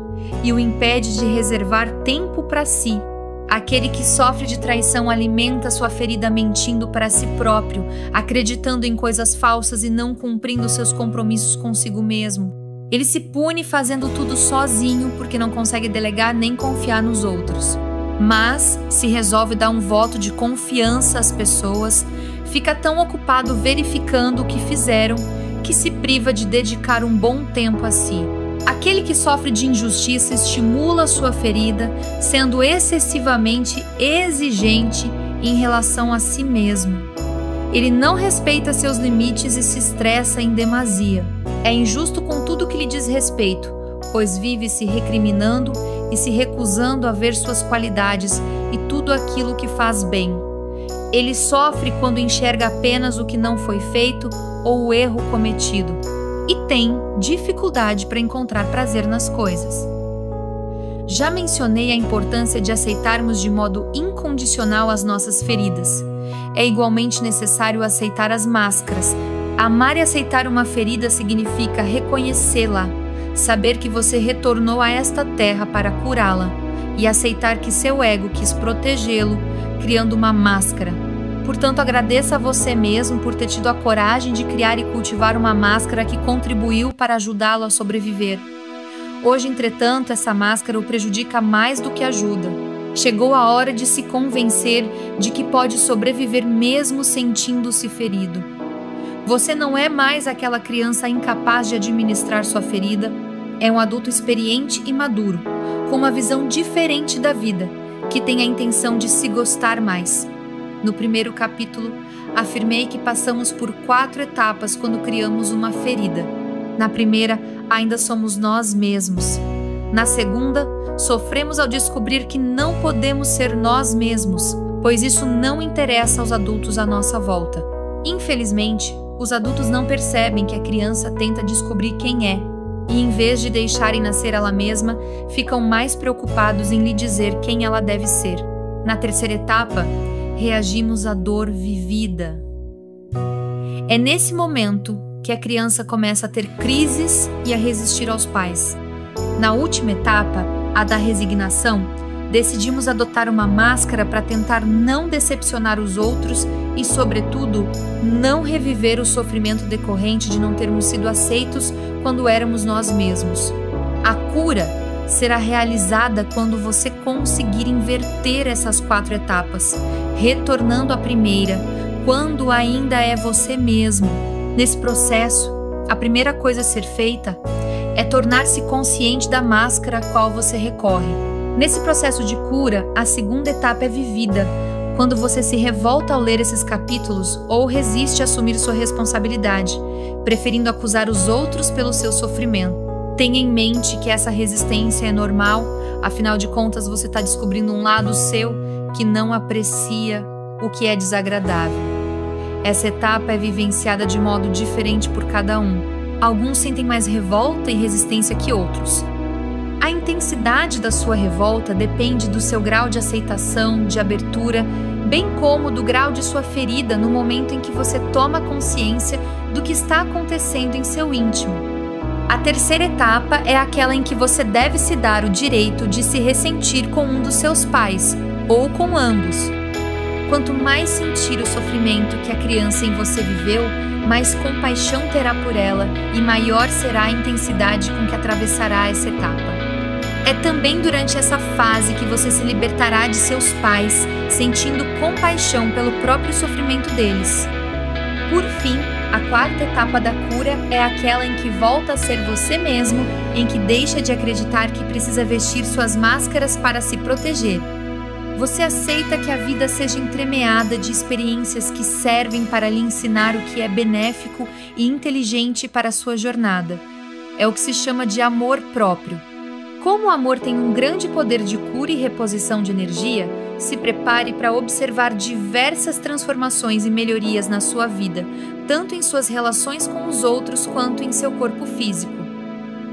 e o impede de reservar tempo para si. Aquele que sofre de traição alimenta sua ferida mentindo para si próprio, acreditando em coisas falsas e não cumprindo seus compromissos consigo mesmo. Ele se pune fazendo tudo sozinho porque não consegue delegar nem confiar nos outros. Mas, se resolve dar um voto de confiança às pessoas, fica tão ocupado verificando o que fizeram que se priva de dedicar um bom tempo a si. Aquele que sofre de injustiça estimula sua ferida, sendo excessivamente exigente em relação a si mesmo. Ele não respeita seus limites e se estressa em demasia. É injusto com tudo que lhe diz respeito, pois vive se recriminando e se recusando a ver suas qualidades e tudo aquilo que faz bem. Ele sofre quando enxerga apenas o que não foi feito ou o erro cometido, e tem dificuldade para encontrar prazer nas coisas. Já mencionei a importância de aceitarmos de modo incondicional as nossas feridas. É igualmente necessário aceitar as máscaras. Amar e aceitar uma ferida significa reconhecê-la, saber que você retornou a esta terra para curá-la e aceitar que seu ego quis protegê-lo, criando uma máscara. Portanto, agradeça a você mesmo por ter tido a coragem de criar e cultivar uma máscara que contribuiu para ajudá-lo a sobreviver. Hoje, entretanto, essa máscara o prejudica mais do que ajuda. Chegou a hora de se convencer de que pode sobreviver mesmo sentindo-se ferido. Você não é mais aquela criança incapaz de administrar sua ferida, é um adulto experiente e maduro, com uma visão diferente da vida, que tem a intenção de se gostar mais. No primeiro capítulo, afirmei que passamos por 4 etapas quando criamos uma ferida. Na primeira, ainda somos nós mesmos. Na segunda, sofremos ao descobrir que não podemos ser nós mesmos, pois isso não interessa aos adultos à nossa volta. Infelizmente, os adultos não percebem que a criança tenta descobrir quem é. e, em vez de deixarem-na ser ela mesma, ficam mais preocupados em lhe dizer quem ela deve ser. Na terceira etapa, reagimos à dor vivida. É nesse momento que a criança começa a ter crises e a resistir aos pais. Na última etapa, a da resignação, decidimos adotar uma máscara para tentar não decepcionar os outros e, sobretudo, não reviver o sofrimento decorrente de não termos sido aceitos quando éramos nós mesmos. A cura será realizada quando você conseguir inverter essas 4 etapas, retornando à primeira, quando ainda é você mesmo. Nesse processo, a primeira coisa a ser feita é tornar-se consciente da máscara a qual você recorre. Nesse processo de cura, a segunda etapa é vivida, quando você se revolta ao ler esses capítulos ou resiste a assumir sua responsabilidade, preferindo acusar os outros pelo seu sofrimento. Tenha em mente que essa resistência é normal, afinal de contas você está descobrindo um lado seu que não aprecia o que é desagradável. Essa etapa é vivenciada de modo diferente por cada um. Alguns sentem mais revolta e resistência que outros. A intensidade da sua revolta depende do seu grau de aceitação, de abertura, bem como do grau de sua ferida no momento em que você toma consciência do que está acontecendo em seu íntimo. A terceira etapa é aquela em que você deve se dar o direito de se ressentir com um dos seus pais, ou com ambos. Quanto mais sentir o sofrimento que a criança em você viveu, mais compaixão terá por ela e maior será a intensidade com que atravessará essa etapa. É também durante essa fase que você se libertará de seus pais, sentindo compaixão pelo próprio sofrimento deles. Por fim, a quarta etapa da cura é aquela em que volta a ser você mesmo, em que deixa de acreditar que precisa vestir suas máscaras para se proteger. Você aceita que a vida seja entremeada de experiências que servem para lhe ensinar o que é benéfico e inteligente para a sua jornada. É o que se chama de amor próprio. Como o amor tem um grande poder de cura e reposição de energia, se prepare para observar diversas transformações e melhorias na sua vida, tanto em suas relações com os outros quanto em seu corpo físico.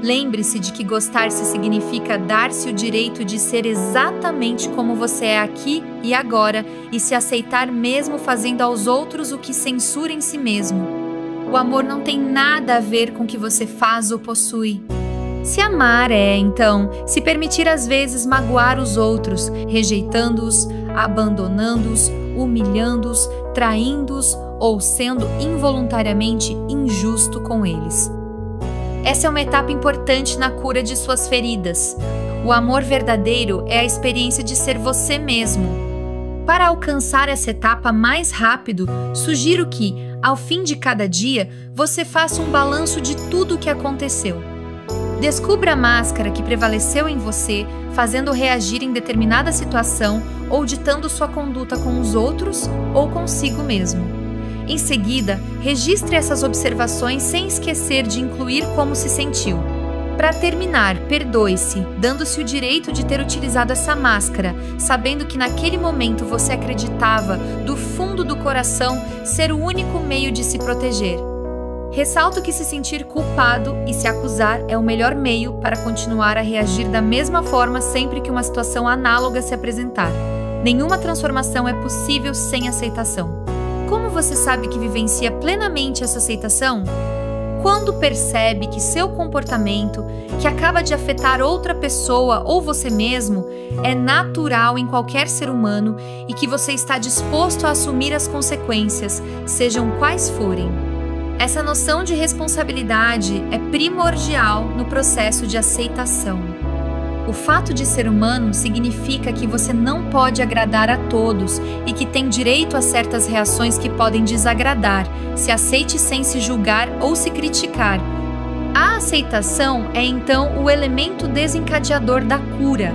Lembre-se de que gostar-se significa dar-se o direito de ser exatamente como você é aqui e agora e se aceitar mesmo fazendo aos outros o que censura em si mesmo. O amor não tem nada a ver com o que você faz ou possui. Se amar é, então, se permitir às vezes magoar os outros, rejeitando-os, abandonando-os, humilhando-os, traindo-os ou sendo involuntariamente injusto com eles. Essa é uma etapa importante na cura de suas feridas. O amor verdadeiro é a experiência de ser você mesmo. Para alcançar essa etapa mais rápido, sugiro que, ao fim de cada dia, você faça um balanço de tudo o que aconteceu. Descubra a máscara que prevaleceu em você, fazendo reagir em determinada situação ou ditando sua conduta com os outros ou consigo mesmo. Em seguida, registre essas observações sem esquecer de incluir como se sentiu. Para terminar, perdoe-se, dando-se o direito de ter utilizado essa máscara, sabendo que naquele momento você acreditava, do fundo do coração, ser o único meio de se proteger. Ressalto que se sentir culpado e se acusar é o melhor meio para continuar a reagir da mesma forma sempre que uma situação análoga se apresentar. Nenhuma transformação é possível sem aceitação. Como você sabe que vivencia plenamente essa aceitação? Quando percebe que seu comportamento, que acaba de afetar outra pessoa ou você mesmo, é natural em qualquer ser humano e que você está disposto a assumir as consequências, sejam quais forem. Essa noção de responsabilidade é primordial no processo de aceitação. O fato de ser humano significa que você não pode agradar a todos e que tem direito a certas reações que podem desagradar. Se aceite sem se julgar ou se criticar. A aceitação é então o elemento desencadeador da cura.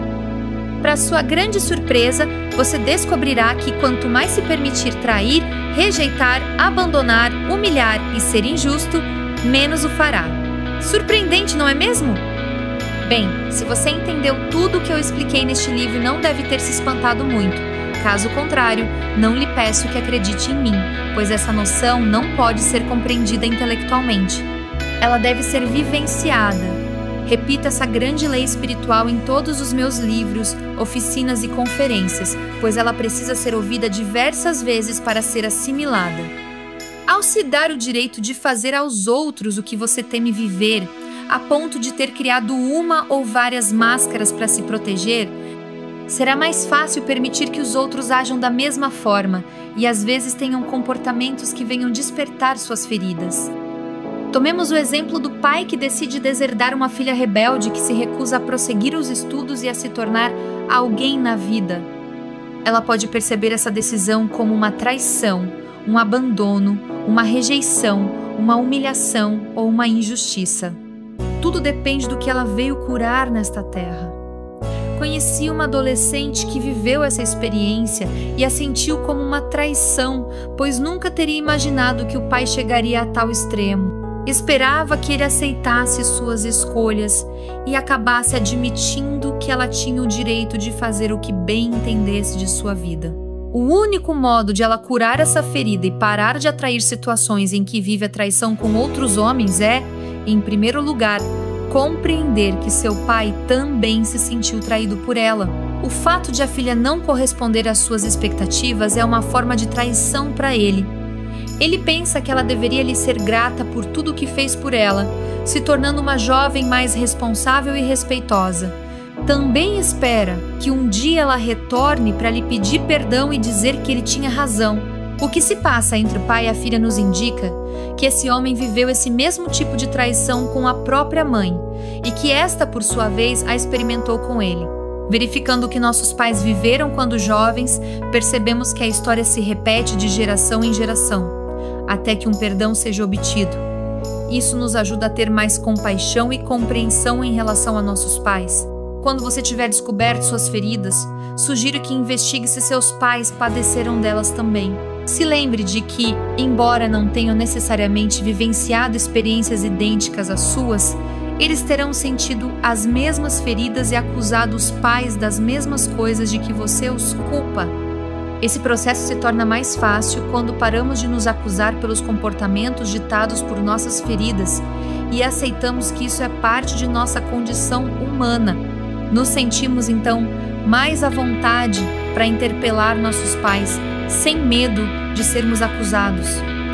Para sua grande surpresa, você descobrirá que quanto mais se permitir trair, rejeitar, abandonar, humilhar e ser injusto, menos o fará. Surpreendente, não é mesmo? Bem, se você entendeu tudo o que eu expliquei neste livro, não deve ter se espantado muito. Caso contrário, não lhe peço que acredite em mim, pois essa noção não pode ser compreendida intelectualmente. Ela deve ser vivenciada. Repito essa grande lei espiritual em todos os meus livros, oficinas e conferências, pois ela precisa ser ouvida diversas vezes para ser assimilada. Ao se dar o direito de fazer aos outros o que você teme viver, a ponto de ter criado uma ou várias máscaras para se proteger, será mais fácil permitir que os outros ajam da mesma forma e às vezes tenham comportamentos que venham despertar suas feridas. Tomemos o exemplo do pai que decide deserdar uma filha rebelde que se recusa a prosseguir os estudos e a se tornar alguém na vida. Ela pode perceber essa decisão como uma traição, um abandono, uma rejeição, uma humilhação ou uma injustiça. Tudo depende do que ela veio curar nesta terra. Conheci uma adolescente que viveu essa experiência e a sentiu como uma traição, pois nunca teria imaginado que o pai chegaria a tal extremo. Esperava que ele aceitasse suas escolhas e acabasse admitindo que ela tinha o direito de fazer o que bem entendesse de sua vida. O único modo de ela curar essa ferida e parar de atrair situações em que vive a traição com outros homens é, em primeiro lugar, compreender que seu pai também se sentiu traído por ela. O fato de a filha não corresponder às suas expectativas é uma forma de traição para ele. Ele pensa que ela deveria lhe ser grata por tudo o que fez por ela, se tornando uma jovem mais responsável e respeitosa. Também espera que um dia ela retorne para lhe pedir perdão e dizer que ele tinha razão. O que se passa entre o pai e a filha nos indica que esse homem viveu esse mesmo tipo de traição com a própria mãe e que esta, por sua vez, a experimentou com ele. Verificando o que nossos pais viveram quando jovens, percebemos que a história se repete de geração em geração, até que um perdão seja obtido. Isso nos ajuda a ter mais compaixão e compreensão em relação a nossos pais. Quando você tiver descoberto suas feridas, sugiro que investigue se seus pais padeceram delas também. Se lembre de que, embora não tenham necessariamente vivenciado experiências idênticas às suas, eles terão sentido as mesmas feridas e acusado os pais das mesmas coisas de que você os culpa. Esse processo se torna mais fácil quando paramos de nos acusar pelos comportamentos ditados por nossas feridas e aceitamos que isso é parte de nossa condição humana. Nos sentimos, então, mais à vontade para interpelar nossos pais, sem medo de sermos acusados.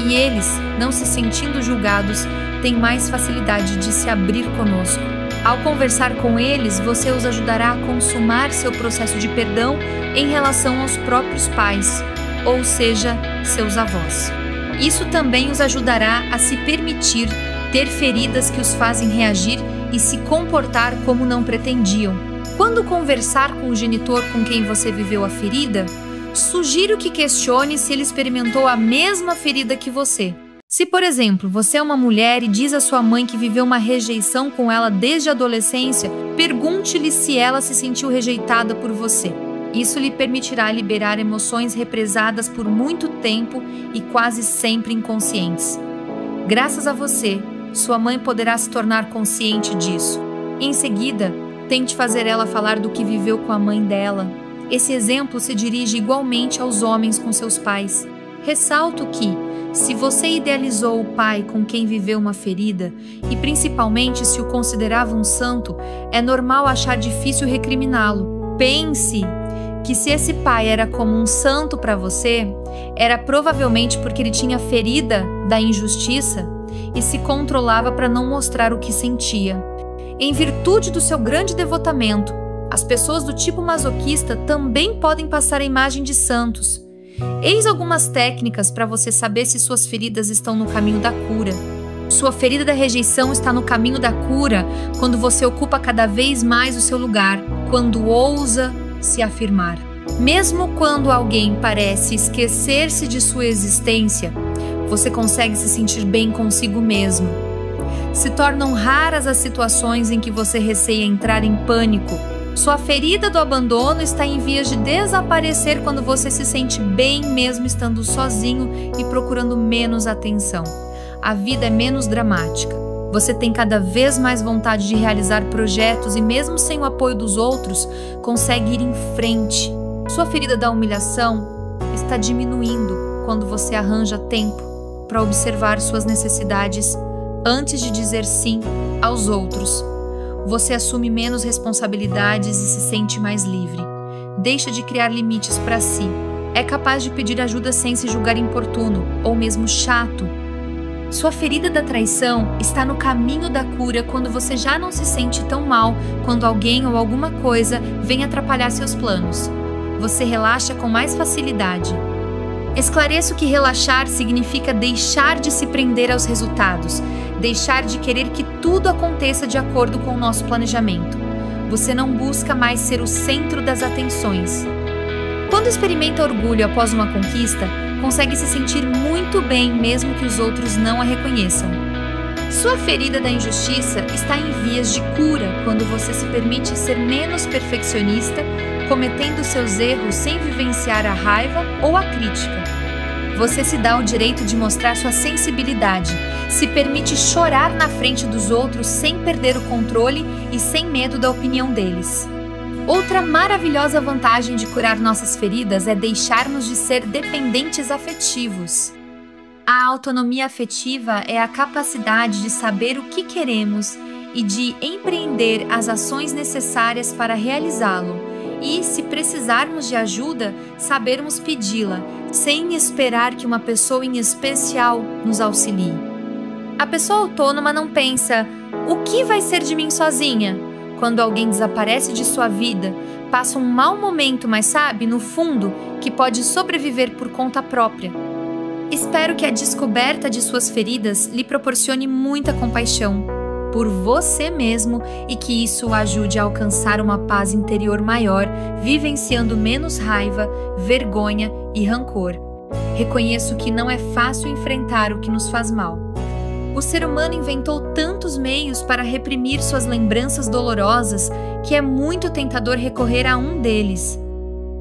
E eles, não se sentindo julgados, têm mais facilidade de se abrir conosco. Ao conversar com eles, você os ajudará a consumar seu processo de perdão em relação aos próprios pais, ou seja, seus avós. Isso também os ajudará a se permitir ter feridas que os fazem reagir e se comportar como não pretendiam. Quando conversar com o genitor com quem você viveu a ferida, sugiro que questione se ele experimentou a mesma ferida que você. Se, por exemplo, você é uma mulher e diz à sua mãe que viveu uma rejeição com ela desde a adolescência, pergunte-lhe se ela se sentiu rejeitada por você. Isso lhe permitirá liberar emoções represadas por muito tempo e quase sempre inconscientes. Graças a você, sua mãe poderá se tornar consciente disso. Em seguida, tente fazer ela falar do que viveu com a mãe dela. Esse exemplo se dirige igualmente aos homens com seus pais. Ressalto que, se você idealizou o pai com quem viveu uma ferida, e principalmente se o considerava um santo, é normal achar difícil recriminá-lo. Pense que se esse pai era como um santo para você, era provavelmente porque ele tinha ferida da injustiça e se controlava para não mostrar o que sentia. Em virtude do seu grande devotamento, as pessoas do tipo masoquista também podem passar a imagem de santos. Eis algumas técnicas para você saber se suas feridas estão no caminho da cura. Sua ferida da rejeição está no caminho da cura quando você ocupa cada vez mais o seu lugar, quando ousa se afirmar. Mesmo quando alguém parece esquecer-se de sua existência, você consegue se sentir bem consigo mesmo. Se tornam raras as situações em que você receia entrar em pânico. Sua ferida do abandono está em vias de desaparecer quando você se sente bem mesmo estando sozinho e procurando menos atenção. A vida é menos dramática. Você tem cada vez mais vontade de realizar projetos e mesmo sem o apoio dos outros, consegue ir em frente. Sua ferida da humilhação está diminuindo quando você arranja tempo para observar suas necessidades antes de dizer sim aos outros. você assume menos responsabilidades e se sente mais livre. Deixa de criar limites para si. É capaz de pedir ajuda sem se julgar importuno ou mesmo chato. Sua ferida da traição está no caminho da cura quando você já não se sente tão mal quando alguém ou alguma coisa vem atrapalhar seus planos. Você relaxa com mais facilidade. Esclareço que relaxar significa deixar de se prender aos resultados, deixar de querer que tudo aconteça de acordo com o nosso planejamento. Você não busca mais ser o centro das atenções. Quando experimenta orgulho após uma conquista, consegue se sentir muito bem mesmo que os outros não a reconheçam. Sua ferida da injustiça está em vias de cura quando você se permite ser menos perfeccionista, cometendo seus erros sem vivenciar a raiva ou a crítica. Você se dá o direito de mostrar sua sensibilidade, se permite chorar na frente dos outros sem perder o controle e sem medo da opinião deles. Outra maravilhosa vantagem de curar nossas feridas é deixarmos de ser dependentes afetivos. A autonomia afetiva é a capacidade de saber o que queremos e de empreender as ações necessárias para realizá-lo e, se precisarmos de ajuda, sabermos pedi-la, sem esperar que uma pessoa em especial nos auxilie. A pessoa autônoma não pensa, o que vai ser de mim sozinha? Quando alguém desaparece de sua vida, passa um mau momento, mas sabe, no fundo, que pode sobreviver por conta própria. Espero que a descoberta de suas feridas lhe proporcione muita compaixão por você mesmo e que isso o ajude a alcançar uma paz interior maior, vivenciando menos raiva, vergonha e rancor. Reconheço que não é fácil enfrentar o que nos faz mal. O ser humano inventou tantos meios para reprimir suas lembranças dolorosas que é muito tentador recorrer a um deles.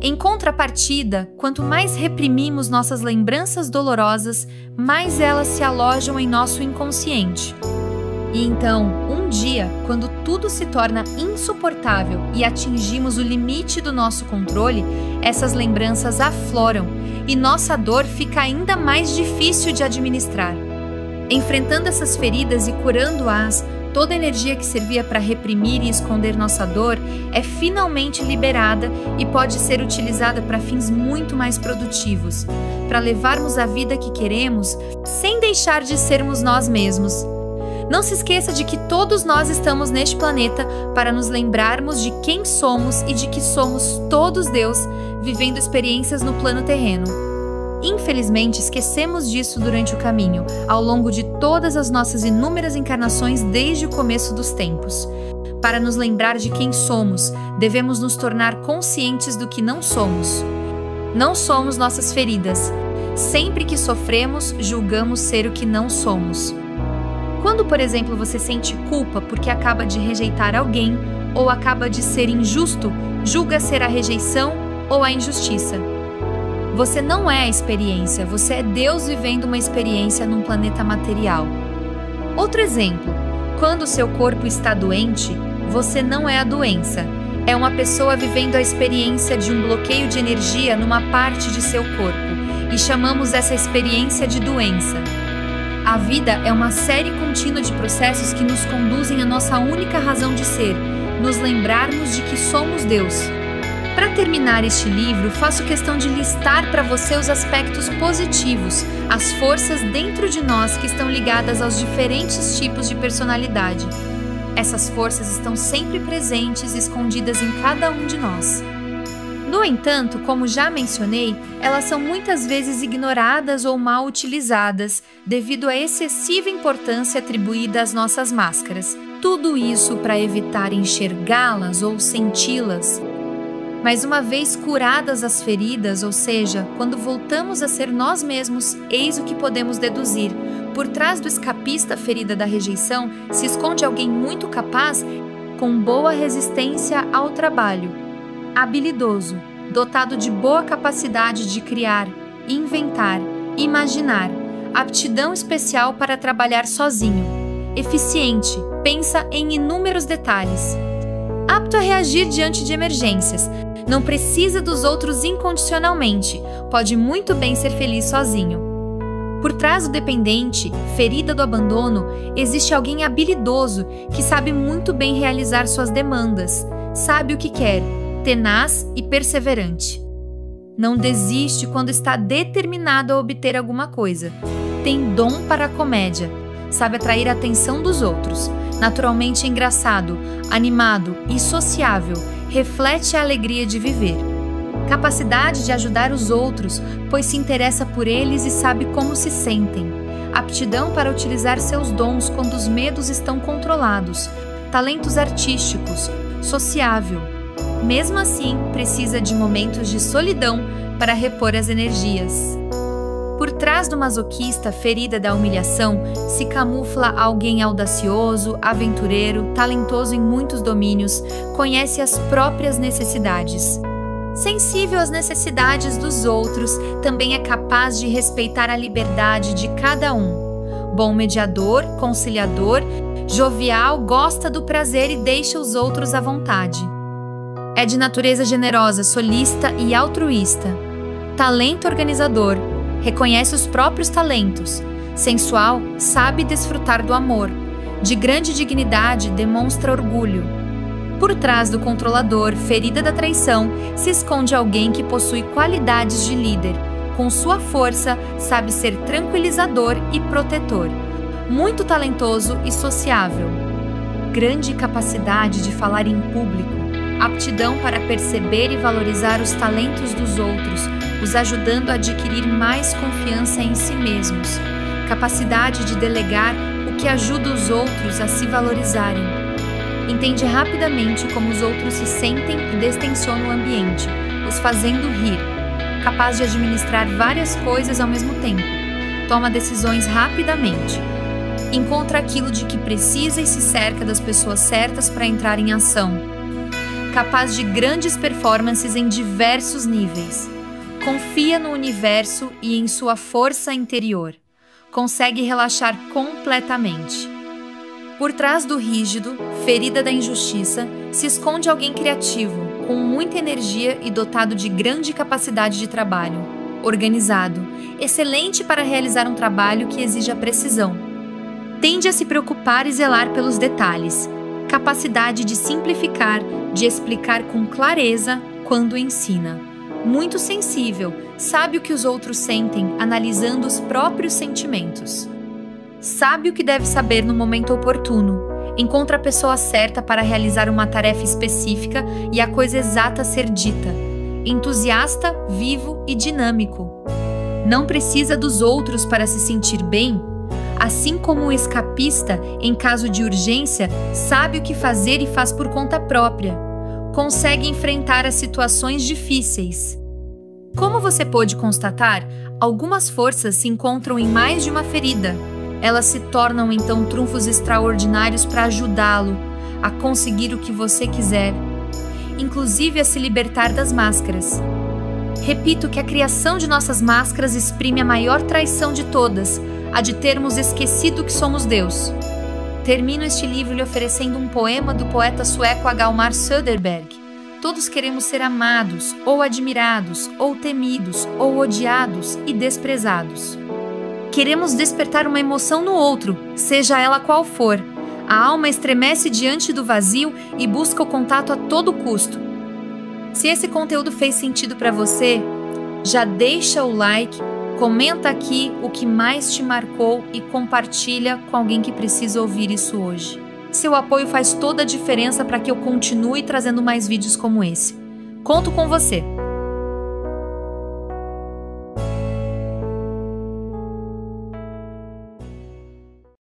Em contrapartida, quanto mais reprimimos nossas lembranças dolorosas, mais elas se alojam em nosso inconsciente. E então, um dia, quando tudo se torna insuportável e atingimos o limite do nosso controle, essas lembranças afloram e nossa dor fica ainda mais difícil de administrar. Enfrentando essas feridas e curando-as, toda a energia que servia para reprimir e esconder nossa dor é finalmente liberada e pode ser utilizada para fins muito mais produtivos, para levarmos a vida que queremos sem deixar de sermos nós mesmos. Não se esqueça de que todos nós estamos neste planeta para nos lembrarmos de quem somos e de que somos todos Deus, vivendo experiências no plano terreno. Infelizmente, esquecemos disso durante o caminho, ao longo de todas as nossas inúmeras encarnações desde o começo dos tempos. Para nos lembrar de quem somos, devemos nos tornar conscientes do que não somos. Não somos nossas feridas. Sempre que sofremos, julgamos ser o que não somos. Quando, por exemplo, você sente culpa porque acaba de rejeitar alguém ou acaba de ser injusto, julga ser a rejeição ou a injustiça. Você não é a experiência, você é Deus vivendo uma experiência num planeta material. Outro exemplo, quando o seu corpo está doente, você não é a doença. É uma pessoa vivendo a experiência de um bloqueio de energia numa parte de seu corpo, e chamamos essa experiência de doença. A vida é uma série contínua de processos que nos conduzem à nossa única razão de ser, nos lembrarmos de que somos Deus. Para terminar este livro, faço questão de listar para você os aspectos positivos, as forças dentro de nós que estão ligadas aos diferentes tipos de personalidade. Essas forças estão sempre presentes e escondidas em cada um de nós. No entanto, como já mencionei, elas são muitas vezes ignoradas ou mal utilizadas devido à excessiva importância atribuída às nossas máscaras. Tudo isso para evitar enxergá-las ou senti-las. Mas uma vez curadas as feridas, ou seja, quando voltamos a ser nós mesmos, eis o que podemos deduzir. Por trás do escapista ferida da rejeição se esconde alguém muito capaz, com boa resistência ao trabalho, habilidoso, dotado de boa capacidade de criar, inventar, imaginar, aptidão especial para trabalhar sozinho, eficiente, pensa em inúmeros detalhes, apto a reagir diante de emergências, não precisa dos outros incondicionalmente, pode muito bem ser feliz sozinho. Por trás do dependente, ferida do abandono, existe alguém habilidoso que sabe muito bem realizar suas demandas, sabe o que quer, tenaz e perseverante. Não desiste quando está determinado a obter alguma coisa. Tem dom para a comédia, sabe atrair a atenção dos outros, naturalmente engraçado, animado e sociável, reflete a alegria de viver. Capacidade de ajudar os outros, pois se interessa por eles e sabe como se sentem. Aptidão para utilizar seus dons quando os medos estão controlados. Talentos artísticos, sociável. Mesmo assim, precisa de momentos de solidão para repor as energias. Por trás do masoquista ferida da humilhação, se camufla alguém audacioso, aventureiro, talentoso em muitos domínios, conhece as próprias necessidades. Sensível às necessidades dos outros, também é capaz de respeitar a liberdade de cada um. Bom mediador, conciliador, jovial, gosta do prazer e deixa os outros à vontade. É de natureza generosa, solícita e altruísta. Talento organizador, reconhece os próprios talentos. Sensual, sabe desfrutar do amor. De grande dignidade, demonstra orgulho. Por trás do controlador, ferida da traição, se esconde alguém que possui qualidades de líder. Com sua força, sabe ser tranquilizador e protetor. Muito talentoso e sociável. Grande capacidade de falar em público. Aptidão para perceber e valorizar os talentos dos outros, os ajudando a adquirir mais confiança em si mesmos. Capacidade de delegar o que ajuda os outros a se valorizarem. Entende rapidamente como os outros se sentem e destensiona o ambiente, os fazendo rir. Capaz de administrar várias coisas ao mesmo tempo. Toma decisões rapidamente. Encontra aquilo de que precisa e se cerca das pessoas certas para entrar em ação. Capaz de grandes performances em diversos níveis. Confia no universo e em sua força interior. Consegue relaxar completamente. Por trás do rígido, ferida da injustiça, se esconde alguém criativo, com muita energia e dotado de grande capacidade de trabalho. Organizado, excelente para realizar um trabalho que exija precisão. Tende a se preocupar e zelar pelos detalhes. Capacidade de simplificar, de explicar com clareza quando ensina. Muito sensível, sabe o que os outros sentem, analisando os próprios sentimentos. Sabe o que deve saber no momento oportuno. Encontra a pessoa certa para realizar uma tarefa específica e a coisa exata a ser dita. Entusiasta, vivo e dinâmico. Não precisa dos outros para se sentir bem. Assim como o escapista, em caso de urgência, sabe o que fazer e faz por conta própria. Consegue enfrentar as situações difíceis. Como você pôde constatar, algumas forças se encontram em mais de uma ferida. Elas se tornam então trunfos extraordinários para ajudá-lo a conseguir o que você quiser, inclusive a se libertar das máscaras. Repito que a criação de nossas máscaras exprime a maior traição de todas, a de termos esquecido que somos Deus. Termino este livro lhe oferecendo um poema do poeta sueco Hjalmar Söderberg. Todos queremos ser amados, ou admirados, ou temidos, ou odiados e desprezados. Queremos despertar uma emoção no outro, seja ela qual for. A alma estremece diante do vazio e busca o contato a todo custo. Se esse conteúdo fez sentido para você, já deixa o like, comenta aqui o que mais te marcou e compartilha com alguém que precisa ouvir isso hoje. Seu apoio faz toda a diferença para que eu continue trazendo mais vídeos como esse. Conto com você!